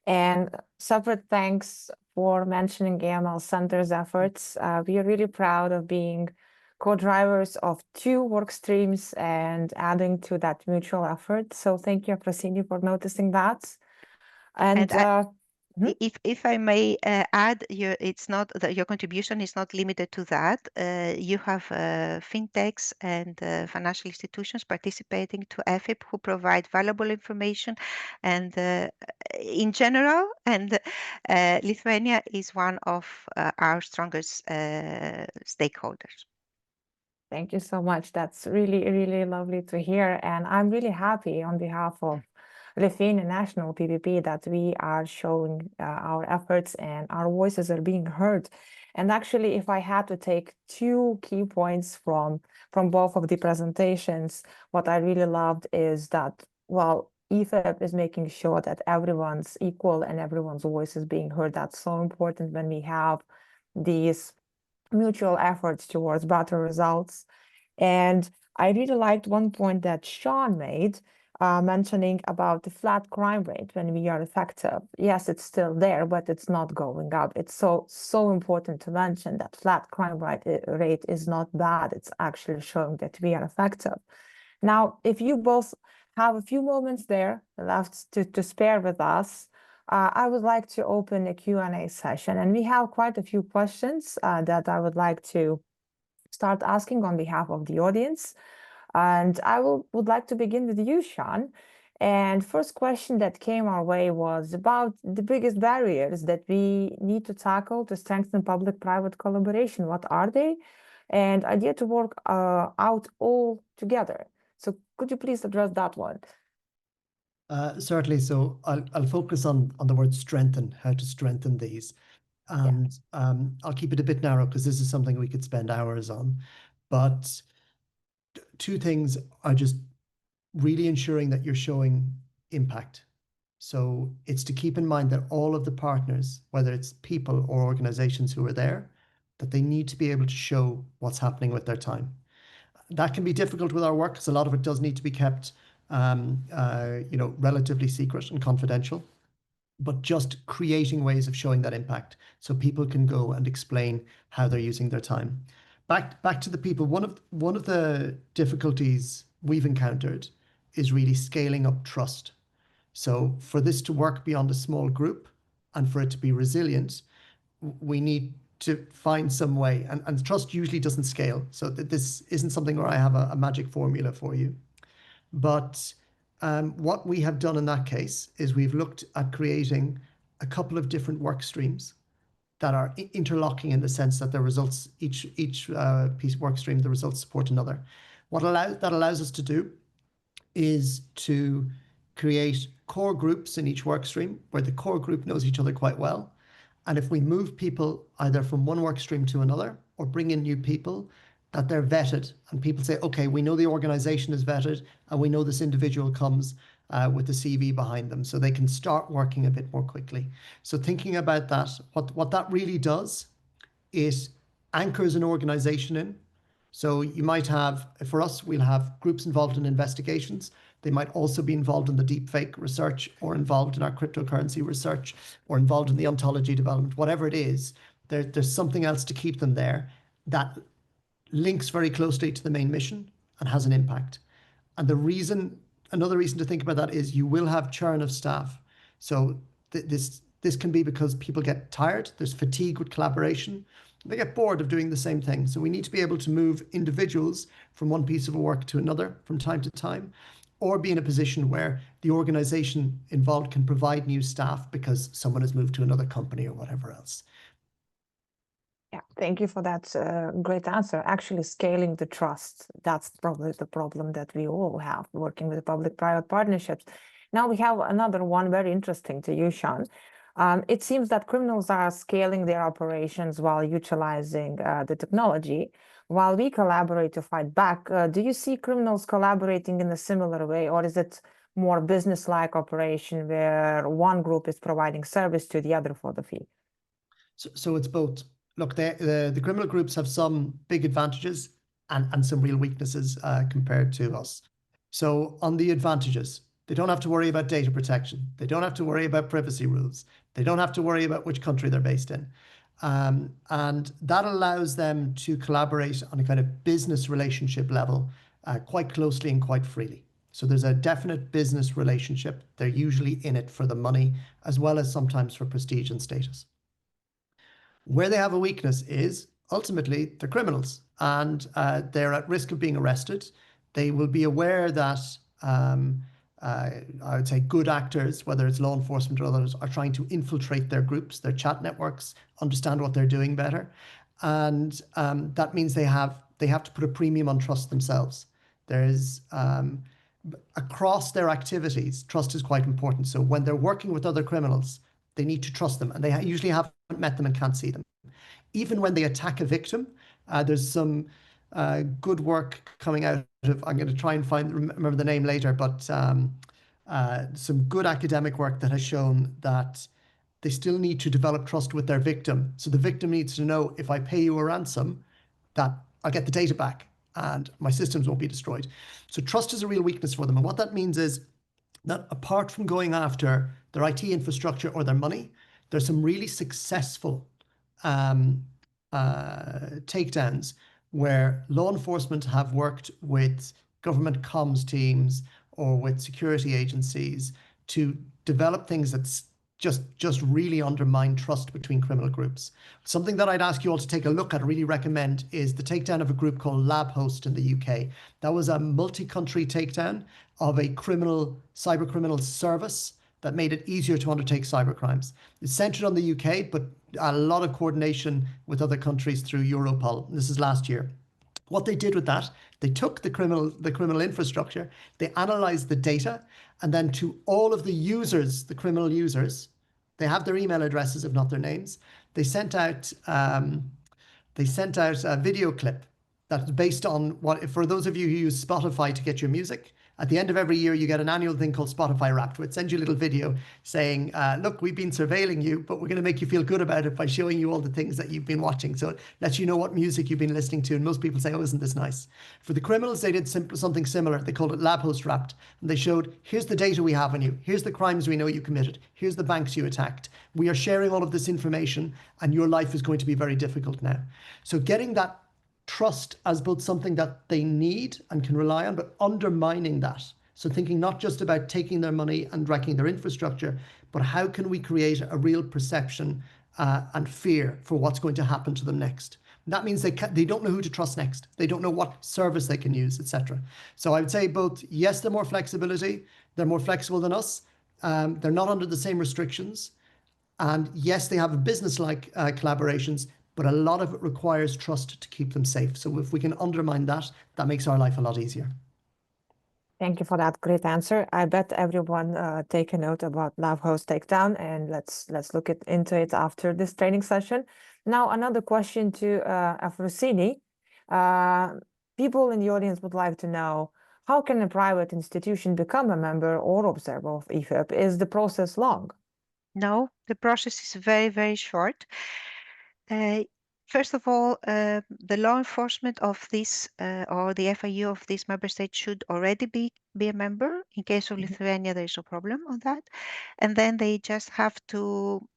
Speaker 1: And separate thanks for mentioning AML Center's efforts. We are really proud of being co-drivers of 2 work streams and adding to that mutual effort. So thank you, Afrosini, for noticing that. And
Speaker 3: if I may add, your contribution is not limited to that. You have fintechs and financial institutions participating to EFIP who provide valuable information, and in general, and Lithuania is one of our strongest stakeholders.
Speaker 1: Thank you so much. That's really, really lovely to hear. And I'm really happy on behalf of Lithuanian National PPP that we are showing our efforts and our voices are being heard. And actually, if I had to take two key points from both of the presentations, what I really loved is that, well, EFAP is making sure that everyone's equal and everyone's voice is being heard. That's so important when we have these mutual efforts towards better results. And I really liked one point that Sean made, mentioning about the flat crime rate when we are effective. Yes, it's still there, but it's not going up. It's so important to mention that flat crime rate is not bad. It's actually showing that we are effective. Now, if you both have a few moments there left to spare with us, I would like to open a Q&A session, and we have quite a few questions that I would like to start asking on behalf of the audience. And I would like to begin with you, Sean. And first question that came our way was about the biggest barriers that we need to tackle to strengthen public-private collaboration. What are they? And idea to work out all together. So could you please address that one?
Speaker 2: Certainly. So I'll focus on the word strengthen, how to strengthen these. And I'll keep it a bit narrow because this is something we could spend hours on. But two things are just really ensuring that you're showing impact. So it's to keep in mind that all of the partners, whether it's people or organizations who are there, that they need to be able to show what's happening with their time. That can be difficult with our work because a lot of it does need to be kept relatively secret and confidential, but just creating ways of showing that impact so people can go and explain how they're using their time. Back to the people, one of the difficulties we've encountered is really scaling up trust. So for this to work beyond a small group and for it to be resilient, we need to find some way, and trust usually doesn't scale. So this isn't something where I have a magic formula for you. But what we have done in that case is we've looked at creating a couple of different work streams that are interlocking in the sense that the results, each piece of work stream, the results support another. What that allows us to do is to create core groups in each work stream where the core group knows each other quite well. And if we move people either from one work stream to another or bring in new people, that they're vetted and people say, okay, we know the organization is vetted and we know this individual comes with the CV behind them, so they can start working a bit more quickly. So thinking about that, what that really does is anchors an organization in. So you might have, for us, we'll have groups involved in investigations. They might also be involved in the deepfake research or involved in our cryptocurrency research or involved in the ontology development, whatever it is, there's something else to keep them there that links very closely to the main mission and has an impact. And another reason to think about that is you will have churn of staff. So this can be because people get tired, there's fatigue with collaboration, they get bored of doing the same thing. So we need to be able to move individuals from one piece of work to another from time to time, or be in a position where the organization involved can provide new staff because someone has moved to another company or whatever else.
Speaker 1: Yeah, thank you for that great answer. Actually, scaling the trust, that's probably the problem that we all have working with public-private partnerships. Now we have another one very interesting to you, Sean. It seems that criminals are scaling their operations while utilizing the technology, while we collaborate to fight back. Do you see criminals collaborating in a similar way, or is it more business-like operation where one group is providing service to the other for the fee?
Speaker 2: So it's both. Look, the criminal groups have some big advantages and some real weaknesses compared to us. So on the advantages, they don't have to worry about data protection. They don't have to worry about privacy rules. They don't have to worry about which country they're based in. And that allows them to collaborate on a kind of business relationship level quite closely and quite freely. So there's a definite business relationship. They're usually in it for the money, as well as sometimes for prestige and status. Where they have a weakness is ultimately they're criminals and they're at risk of being arrested. They will be aware that I would say good actors, whether it's law enforcement or others, are trying to infiltrate their groups, their chat networks, understand what they're doing better. And that means they have they have to put a premium on trust themselves. There is, across their activities, trust is quite important. So when they're working with other criminals, they need to trust them, and they usually haven't met them and can't see them. Even when they attack a victim, there's some good work coming out of, I'm going to try and remember the name later, but some good academic work that has shown that they still need to develop trust with their victim. So the victim needs to know, if I pay you a ransom, that I'll get the data back and my systems won't be destroyed. So trust is a real weakness for them. And what that means is that apart from going after their IT infrastructure or their money, there's some really successful takedowns where law enforcement have worked with government comms teams or with security agencies to develop things that's just really undermine trust between criminal groups. Something that I'd ask you all to take a look at, really recommend, is the takedown of a group called LabHost in the UK. That was a multi-country takedown of a cyber criminal service that made it easier to undertake cybercrimes. It's centered on the UK, but a lot of coordination with other countries through Europol. This is last year. What they did with that, they took the criminal infrastructure, they analyzed the data, and then to all of the users, the criminal users, they have their email addresses, if not their names. They sent out a video clip that's based on what, for those of you who use Spotify to get your music, at the end of every year, you get an annual thing called Spotify Wrapped, where it sends you a little video saying, look, we've been surveilling you, but we're going to make you feel good about it by showing you all the things that you've been watching. So it lets you know what music you've been listening to. And most people say, oh, isn't this nice? For the criminals, they did something similar. They called it LabHost Wrapped. And they showed, here's the data we have on you. Here's the crimes we know you committed. Here's the banks you attacked. We are sharing all of this information, and your life is going to be very difficult now. So getting that trust as both something that they need and can rely on, but undermining that. So thinking not just about taking their money and wrecking their infrastructure, but how can we create a real perception and fear for what's going to happen to them next. And that means they don't know who to trust next. They don't know what service they can use, etc. So I would say both, yes, they're more flexibility. They're more flexible than us. They're not under the same restrictions. And yes, they have business-like collaborations, but a lot of it requires trust to keep them safe. So if we can undermine that, that makes our life a lot easier.
Speaker 1: Thank you for that great answer. I bet everyone take a note about LabHost takedown, and let's look into it after this training session. Now, another question to Afrosini. People in the audience would like to know, how can a private institution become a member or observer of IFEP? Is the process long?
Speaker 3: No, the process is very, very short. First of all, the law enforcement of this or the FIU of this member state should already be a member. In case of Lithuania, there is no problem on that. And then they just have to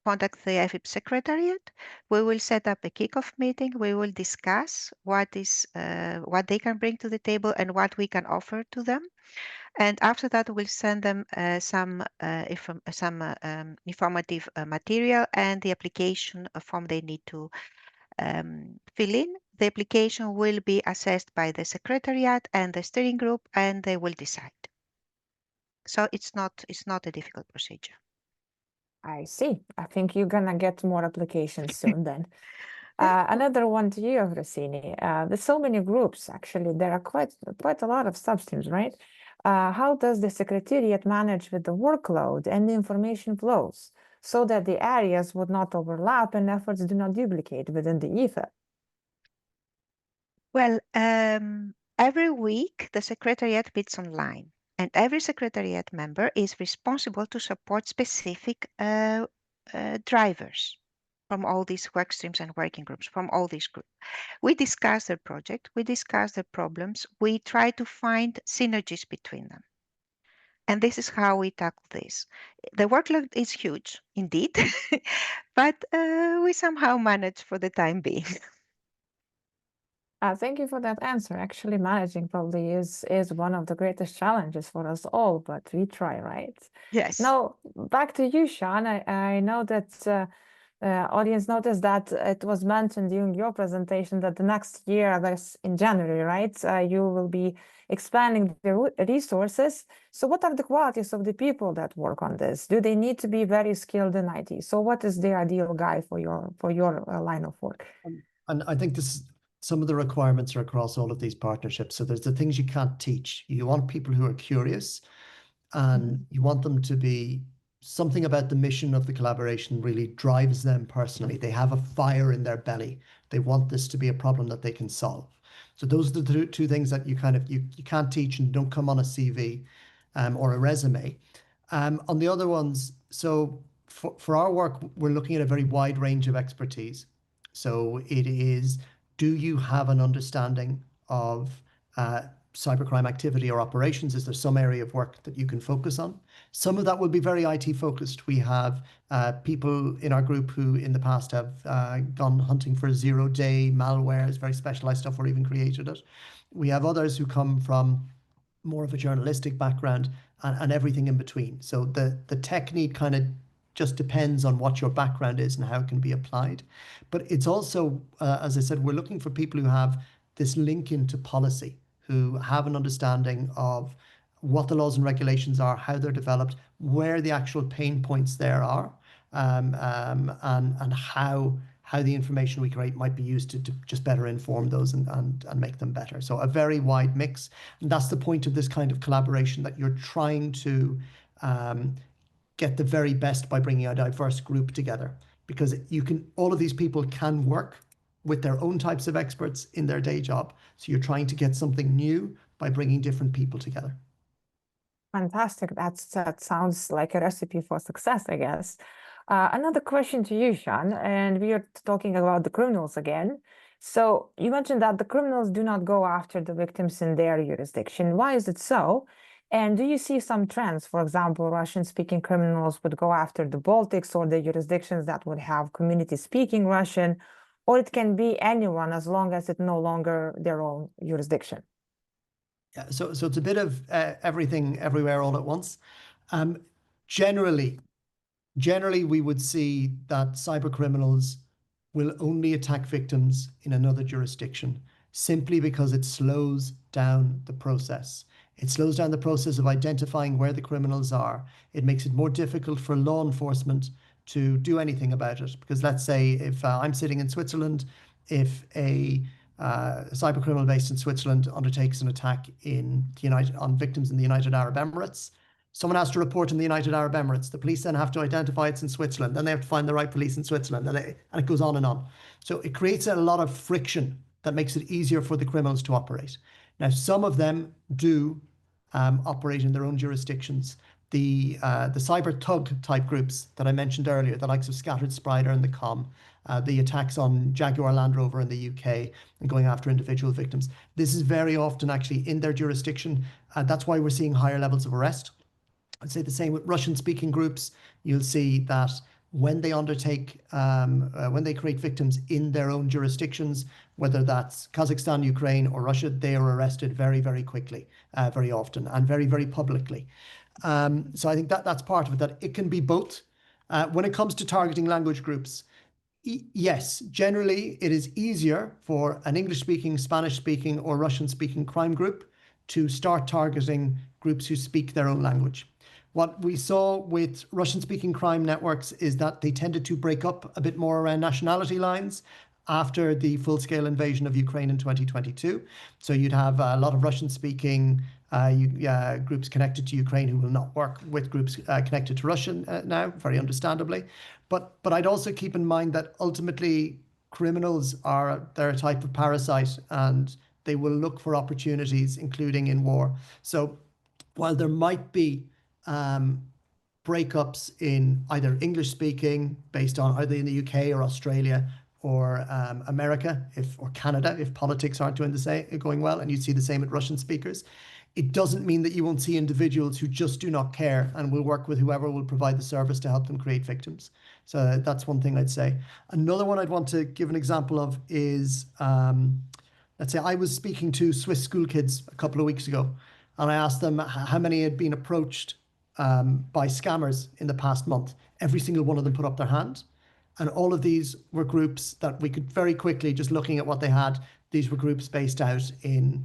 Speaker 3: contact the IFEP secretariat. We will set up a kickoff meeting. We will discuss what they can bring to the table and what we can offer to them. And after that, we'll send them some informative material and the application form they need to fill in. The application will be assessed by the secretariat and the steering group, and they will decide. So it's not a difficult procedure.
Speaker 1: I see. I think you're gonna get more applications soon then. Another one to you, Rossini. There's so many groups, actually. There are quite a lot of substreams, right? How does the Secretariat manage with the workload and the information flows so that the areas would not overlap and efforts do not duplicate within the IFEP?
Speaker 3: Well, every week the Secretariat meets online, and every Secretariat member is responsible to support specific drivers from all these work streams and working groups, from all these groups. We discuss their project, we discuss their problems, we try to find synergies between them. And this is how we tackle this. The workload is huge, indeed, but we somehow manage for the time being.
Speaker 1: Thank you for that answer. Actually, managing probably is one of the greatest challenges for us all, but we try, right?
Speaker 3: Yes.
Speaker 1: Now, back to you, Sean. I know that audience noticed that it was mentioned during your presentation that the next year, I guess in January, right, you will be expanding the resources. So what are the qualities of the people that work on this? Do they need to be very skilled in IT? So what is the ideal guy for your line of work?
Speaker 2: And I think this some of the requirements are across all of these partnerships. So there's the things you can't teach. You want people who are curious, and you want them to be, something about the mission of the collaboration really drives them personally. They have a fire in their belly. They want this to be a problem that they can solve. So those are the two things that you can't teach and don't come on a CV or a resume. On the other ones, so for our work, we're looking at a very wide range of expertise. So it is, do you have an understanding of cybercrime activity or operations? Is there some area of work that you can focus on? Some of that will be very IT focused. We have people in our group who in the past have gone hunting for zero-day malwares, very specialized stuff, or even created it. We have others who come from more of a journalistic background and everything in between. So the tech need kind of just depends on what your background is and how it can be applied. But it's also, as I said, we're looking for people who have this link into policy, who have an understanding of what the laws and regulations are, how they're developed, where the actual pain points there are, and how the information we create might be used to just better inform those and make them better. So a very wide mix. And that's the point of this kind of collaboration, that you're trying to get the very best by bringing a diverse group together, because all of these people can work with their own types of experts in their day job. So you're trying to get something new by bringing different people together.
Speaker 1: Fantastic. That sounds like a recipe for success, I guess. Another question to you, Sean, and we are talking about the criminals again. So you mentioned that the criminals do not go after the victims in their jurisdiction. Why is it so? And do you see some trends? For example, Russian-speaking criminals would go after the Baltics or the jurisdictions that would have community speaking Russian, or it can be anyone as long as it's no longer their own jurisdiction.
Speaker 2: Yeah, so it's a bit of everything, everywhere, all at once. Generally, we would see that cyber criminals will only attack victims in another jurisdiction, simply because it slows down the process. It slows down the process of identifying where the criminals are. It makes it more difficult for law enforcement to do anything about it. Because let's say if I'm sitting in Switzerland, if a cyber criminal based in Switzerland undertakes an attack on victims in the United Arab Emirates, someone has to report in the United Arab Emirates. The police then have to identify it's in Switzerland. Then they have to find the right police in Switzerland, and it goes on and on. So it creates a lot of friction that makes it easier for the criminals to operate. Now, some of them do operate in their own jurisdictions. The cyber thug type groups that I mentioned earlier, the likes of Scattered Spider and the Com, the attacks on Jaguar Land Rover in the UK and going after individual victims. This is very often actually in their jurisdiction. That's why we're seeing higher levels of arrest. I'd say the same with Russian-speaking groups. You'll see that when they undertake, when they create victims in their own jurisdictions, whether that's Kazakhstan, Ukraine, or Russia, they are arrested very, very quickly, very often, and very, very publicly. So I think that's part of it, that it can be both. When it comes to targeting language groups, yes, generally it is easier for an English-speaking, Spanish-speaking, or Russian-speaking crime group to start targeting groups who speak their own language. What we saw with Russian-speaking crime networks is that they tended to break up a bit more around nationality lines after the full-scale invasion of Ukraine in 2022. So you'd have a lot of Russian-speaking groups connected to Ukraine who will not work with groups connected to Russia now, very understandably. But I'd also keep in mind that ultimately criminals they're a type of parasite, and they will look for opportunities, including in war. So while there might be breakups in either English speaking, based on either in the UK or Australia or America, or Canada, if politics aren't going well, and you see the same with Russian speakers, it doesn't mean that you won't see individuals who just do not care and will work with whoever will provide the service to help them create victims. So that's one thing I'd say. Another one I'd want to give an example of is, let's say I was speaking to Swiss school kids a couple of weeks ago, and I asked them how many had been approached by scammers in the past month. Every single one of them put up their hand. And all of these were groups that we could very quickly, just looking at what they had, these were groups based out in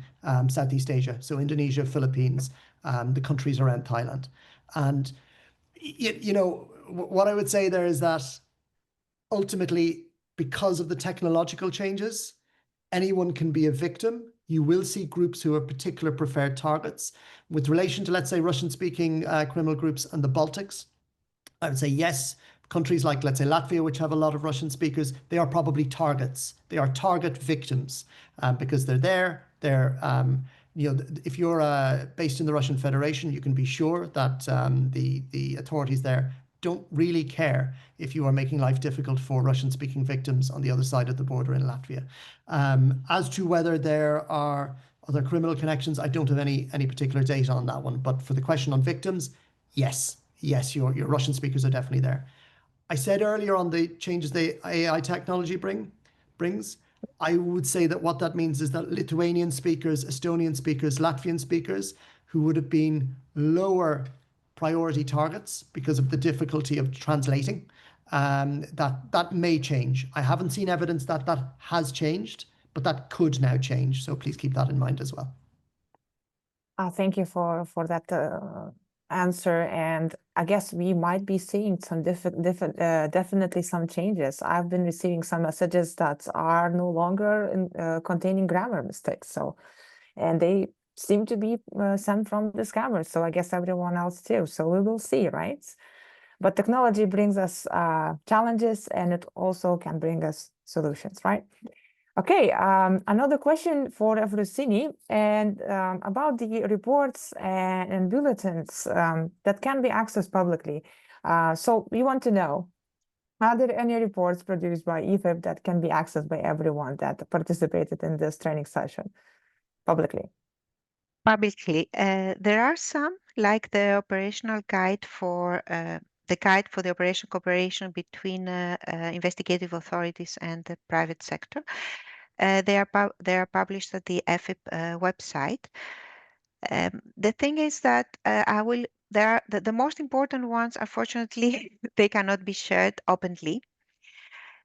Speaker 2: Southeast Asia. So Indonesia, Philippines, the countries around Thailand. And, what I would say there is that ultimately, because of the technological changes, anyone can be a victim. You will see groups who are particular preferred targets. With relation to, let's say, Russian-speaking criminal groups and the Baltics, I would say yes. Countries like, let's say, Latvia, which have a lot of Russian speakers, they are probably targets. They are target victims because they're there. They're, if you're based in the Russian Federation, you can be sure that the authorities there don't really care if you are making life difficult for Russian-speaking victims on the other side of the border in Latvia. As to whether there are other criminal connections, I don't have any particular data on that one. But for the question on victims, yes, your Russian speakers are definitely there. I said earlier on the changes the AI technology brings. I would say that what that means is that Lithuanian speakers, Estonian speakers, Latvian speakers who would have been lower priority targets because of the difficulty of translating, that may change. I haven't seen evidence that that has changed, but that could now change. So please keep that in mind as well.
Speaker 1: Thank you for that answer. And I guess we might be seeing some definitely some changes. I've been receiving some messages that are no longer containing grammar mistakes. So, and they seem to be sent from the scammers. So I guess everyone else too. So we will see, right? But technology brings us challenges, and it also can bring us solutions, right? Okay, another question for Efrosini, and about the reports and bulletins that can be accessed publicly. So we want to know, are there any reports produced by EFIP that can be accessed by everyone that participated in this training session publicly?
Speaker 3: Publicly, there are some, like the operational guide for the operation cooperation between investigative authorities and the private sector. They are published at the EFIP website. The thing is that the most important ones, unfortunately, they cannot be shared openly.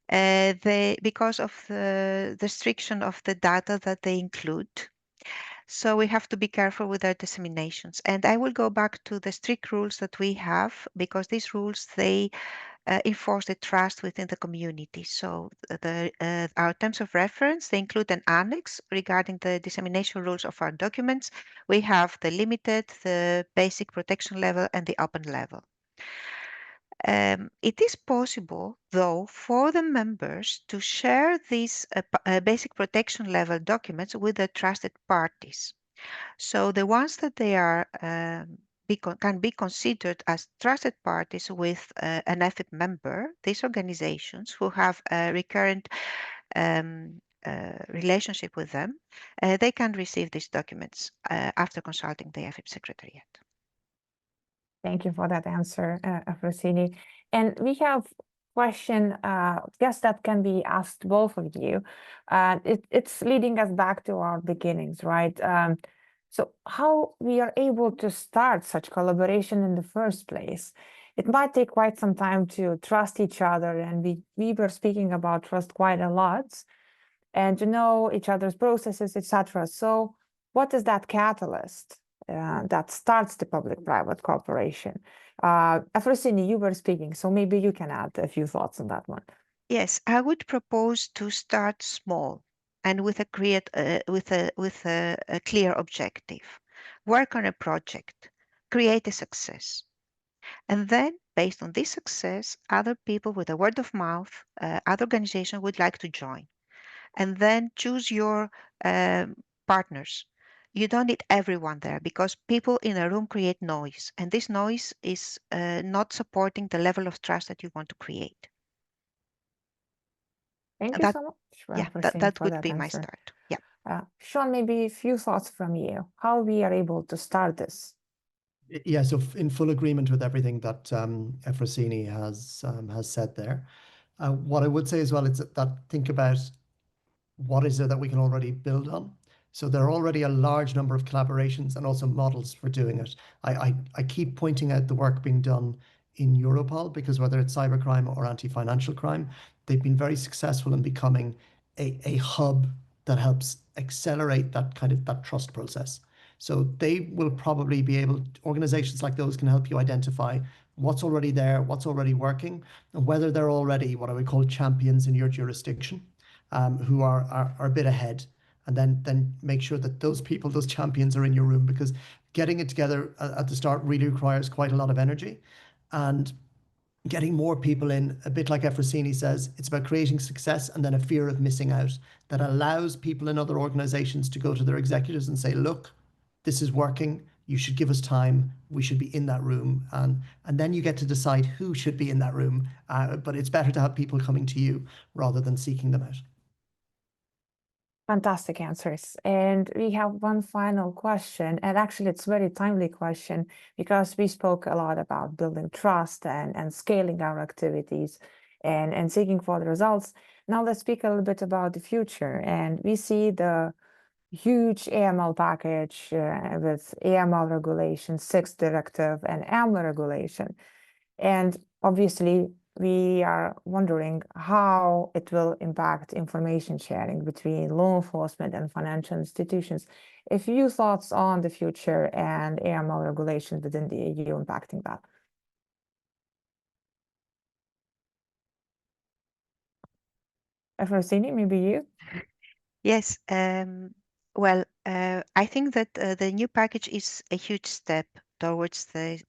Speaker 3: Because of the restriction of the data that they include. So we have to be careful with their disseminations. And I will go back to the strict rules that we have, because these rules, they enforce the trust within the community. So our terms of reference, they include an annex regarding the dissemination rules of our documents. We have the limited, the basic protection level, and the open level. It is possible, though, for the members to share these basic protection level documents with the trusted parties. So the ones that they are can be considered as trusted parties with an EFIP member, these organizations who have a recurrent relationship with them, they can receive these documents after consulting the EFIP Secretariat.
Speaker 1: Thank you for that answer, Efrosini. And we have a question, guess that can be asked both of you. It's leading us back to our beginnings, right? So how we are able to start such collaboration in the first place? It might take quite some time to trust each other, and we were speaking about trust quite a lot, and to know each other's processes, etc. So what is that catalyst that starts the public-private cooperation? Efrosini, you were speaking, so maybe you can add a few thoughts on that one.
Speaker 3: Yes, I would propose to start small and with a clear objective. Work on a project, create a success, and then based on this success, other people with a word of mouth, other organizations would like to join, and then choose your partners. You don't need everyone there, because people in a room create noise, and this noise is not supporting the level of trust that you want to create.
Speaker 1: Thank you so much.
Speaker 3: Yeah, that would be my start. Yeah.
Speaker 1: Sean, maybe a few thoughts from you, how we are able to start this.
Speaker 2: Yeah, so in full agreement with everything that Efrosini has said there. What I would say as well is that think about what is it that we can already build on. So there are already a large number of collaborations and also models for doing it. I keep pointing out the work being done in Europol, because whether it's cybercrime or anti-financial crime, they've been very successful in becoming a hub that helps accelerate that trust process. So they will probably be able, organizations like those can help you identify what's already there, what's already working, and whether they're already what I would call champions in your jurisdiction. who are a bit ahead, and then make sure that those people, those champions, are in your room, because getting it together at the start really requires quite a lot of energy. And getting more people in, a bit like Efrosini says, it's about creating success and then a fear of missing out that allows people in other organizations to go to their executives and say, look, this is working, you should give us time, we should be in that room. And then you get to decide who should be in that room. But it's better to have people coming to you rather than seeking them out.
Speaker 1: Fantastic answers. And we have one final question, and actually it's a very timely question, because we spoke a lot about building trust and scaling our activities and seeking for the results. Now let's speak a little bit about the future. And we see the huge AML package with AML regulation, 6th directive, and AML regulation. And obviously, we are wondering how it will impact information sharing between law enforcement and financial institutions. A few thoughts on the future and AML regulations within the EU impacting that. Efrosini, maybe you?
Speaker 3: Yes. Well, I think that the new package is a huge step towards the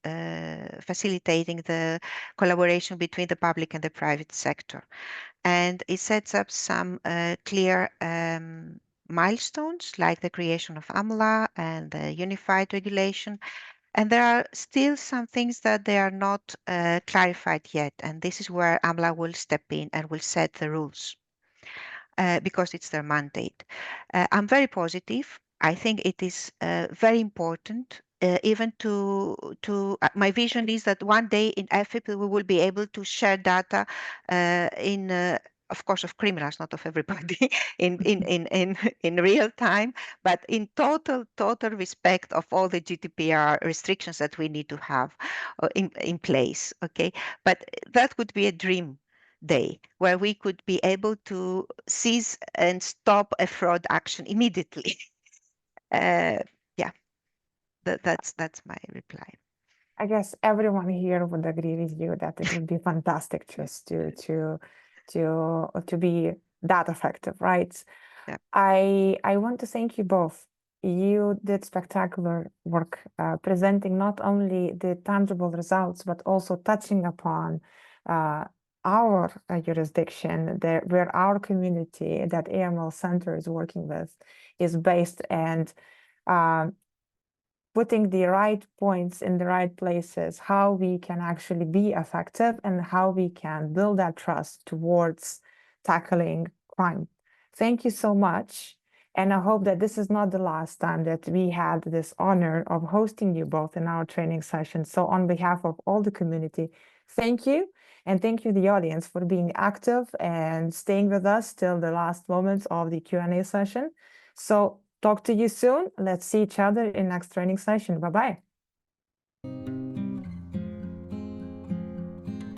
Speaker 3: facilitating the collaboration between the public and the private sector. And it sets up some clear milestones, like the creation of AMLA and the unified regulation. And there are still some things that they are not clarified yet. And this is where AMLA will step in and will set the rules. Because it's their mandate. I'm very positive. I think it is very important, even my vision is that one day in EFIP we will be able to share data of course, of criminals, not of everybody, in real time, but in total respect of all the GDPR restrictions that we need to have in place. Okay, but that would be a dream day where we could be able to seize and stop a fraud action immediately. Yeah, that's my reply.
Speaker 1: I guess everyone here would agree with you that it would be fantastic just to be that effective, right?
Speaker 3: Yeah.
Speaker 1: I want to thank you both. You did spectacular work presenting not only the tangible results, but also touching upon our jurisdiction, where our community that AML Center is working with is based, and putting the right points in the right places, how we can actually be effective and how we can build that trust towards tackling crime. Thank you so much. And I hope that this is not the last time that we had this honor of hosting you both in our training session. So on behalf of all the community, thank you. And thank you, the audience, for being active and staying with us till the last moments of the Q&A session. So talk to you soon. Let's see each other in next training session. Bye-bye.